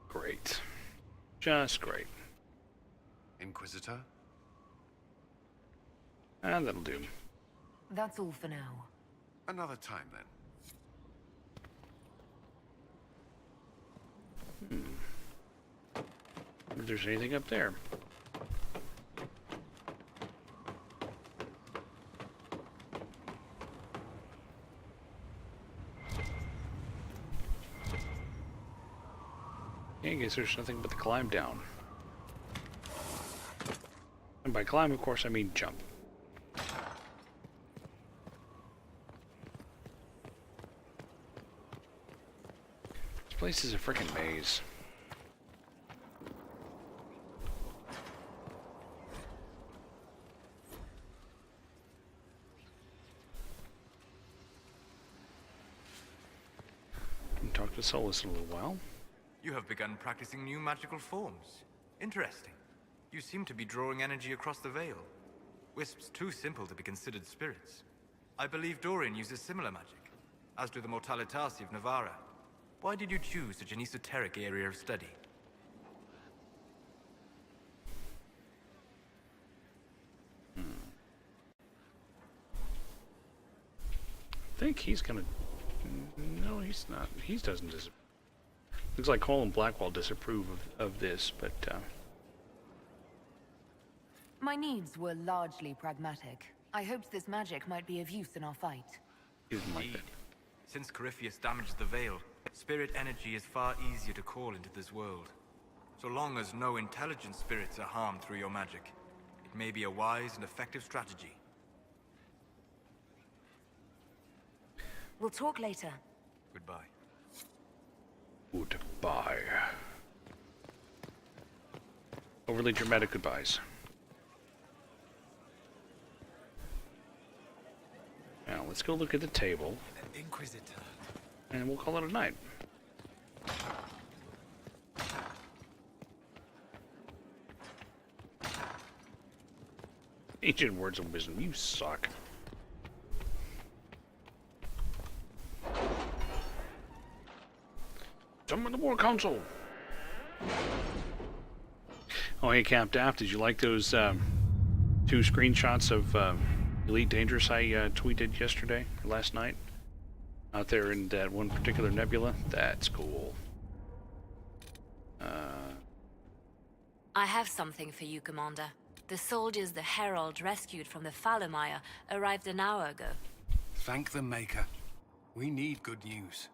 Great. Just great. Inquisitor? That'll do. That's all for now. Another time, then. If there's anything up there. Yeah, I guess there's nothing but the climb down. And by climb, of course, I mean jump. This place is a frickin' maze. Can talk to Solus in a little while. You have begun practicing new magical forms. Interesting. You seem to be drawing energy across the Veil. Wisps too simple to be considered spirits. I believe Dorian uses similar magic, as do the Mortalitasi of Navarra. Why did you choose such an esoteric area of study? I think he's gonna... No, he's not. He doesn't disapprove. Looks like Cole and Blackwall disapprove of this, but My needs were largely pragmatic. I hoped this magic might be of use in our fight. he didn't like that. Since Corypheus damaged the Veil, spirit energy is far easier to call into this world. So long as no intelligent spirits are harmed through your magic, it may be a wise and effective strategy. We'll talk later. Goodbye. Goodbye. Overly dramatic goodbyes. let's go look at the table. Inquisitor. And we'll call it a night. Ancient words of wisdom, you suck. Summon the War Council! Oh, hey, Cap Daft, did you like those 2 screenshots of Elite Dangerous I tweeted yesterday, or last night? Out there in that one particular nebula? That's cool. I have something for you, Commander. The soldiers the Herald rescued from the Falomire arrived an hour ago. Thank the Maker. We need good news.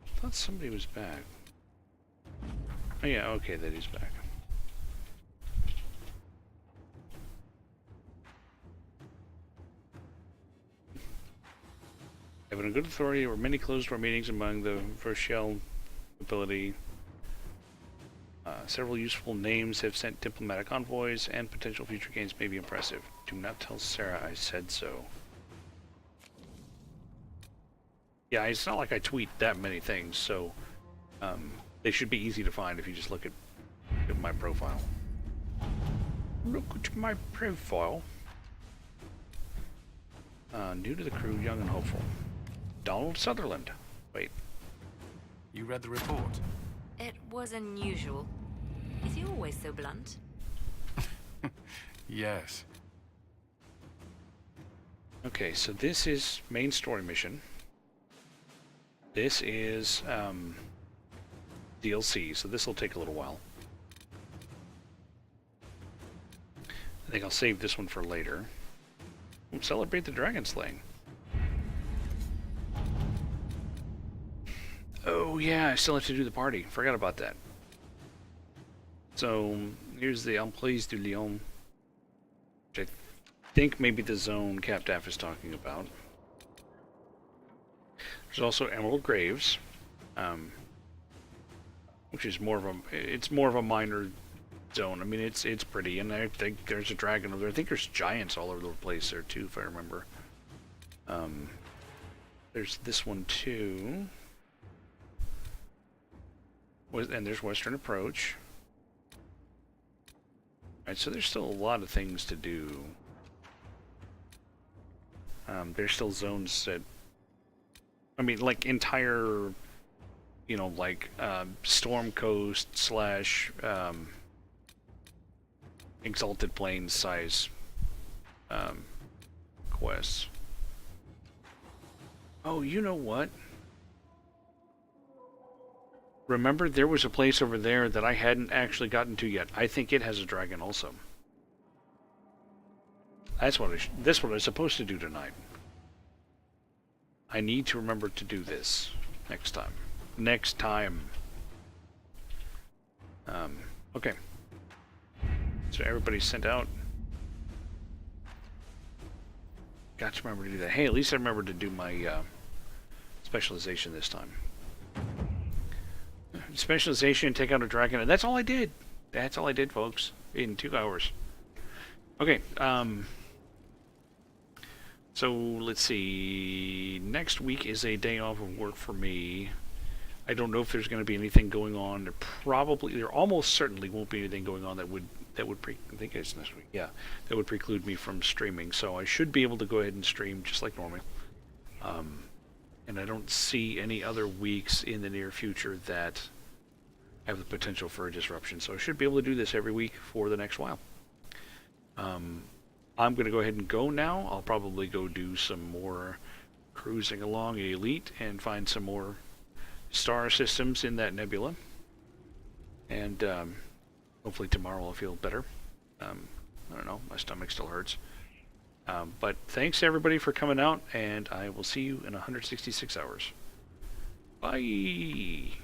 I thought somebody was back. Oh yeah, okay, that he's back. Having a good authority over many closed-door meetings among the Verschell ability. Several useful names have sent diplomatic envoys, and potential future gains may be impressive. Do not tell Sarah I said so. Yeah, it's not like I tweet that many things, so they should be easy to find if you just look at my profile. Look at my profile. New to the crew, young and hopeful. Donald Sutherland. Wait. You read the report? It was unusual. Is he always so blunt? Yes. Okay, so this is main story mission. This is DLC, so this will take a little while. I think I'll save this one for later. We'll celebrate the dragon slaying. Oh yeah, I still have to do the party. Forgot about that. So here's the Employés du Lion, which I think maybe the zone Capdaf is talking about. There's also Emerald Graves, which is more of a minor zone. I mean, it's pretty, and I think there's a dragon over there. I think there's giants all over the place there too, if I remember. There's this one too. And there's Western Approach. Alright, so there's still a lot of things to do. There's still zones that... I mean, like entire... You know, like, Storm Coast slash... Exalted Plains size... quests. Oh, you know what? Remember, there was a place over there that I hadn't actually gotten to yet. I think it has a dragon also. That's what this what I'm supposed to do tonight. I need to remember to do this next time. Next time. Okay. So everybody's sent out. Got to remember to do that. Hey, at least I remembered to do my specialization this time. Specialization, take out a dragon, and that's all I did. That's all I did, folks, in 2 hours. Okay, so let's see. Next week is a day off of work for me. I don't know if there's going to be anything going on. There almost certainly won't be anything going on that would I think it's next week. Yeah, that would preclude me from streaming. So I should be able to go ahead and stream just like normal. And I don't see any other weeks in the near future that have the potential for a disruption. So I should be able to do this every week for the next while. I'm going to go ahead and go now. I'll probably go do some more cruising along Elite and find some more star systems in that nebula. And hopefully tomorrow I'll feel better. I don't know, my stomach still hurts. But thanks everybody for coming out, and I will see you in 166 hours. Bye!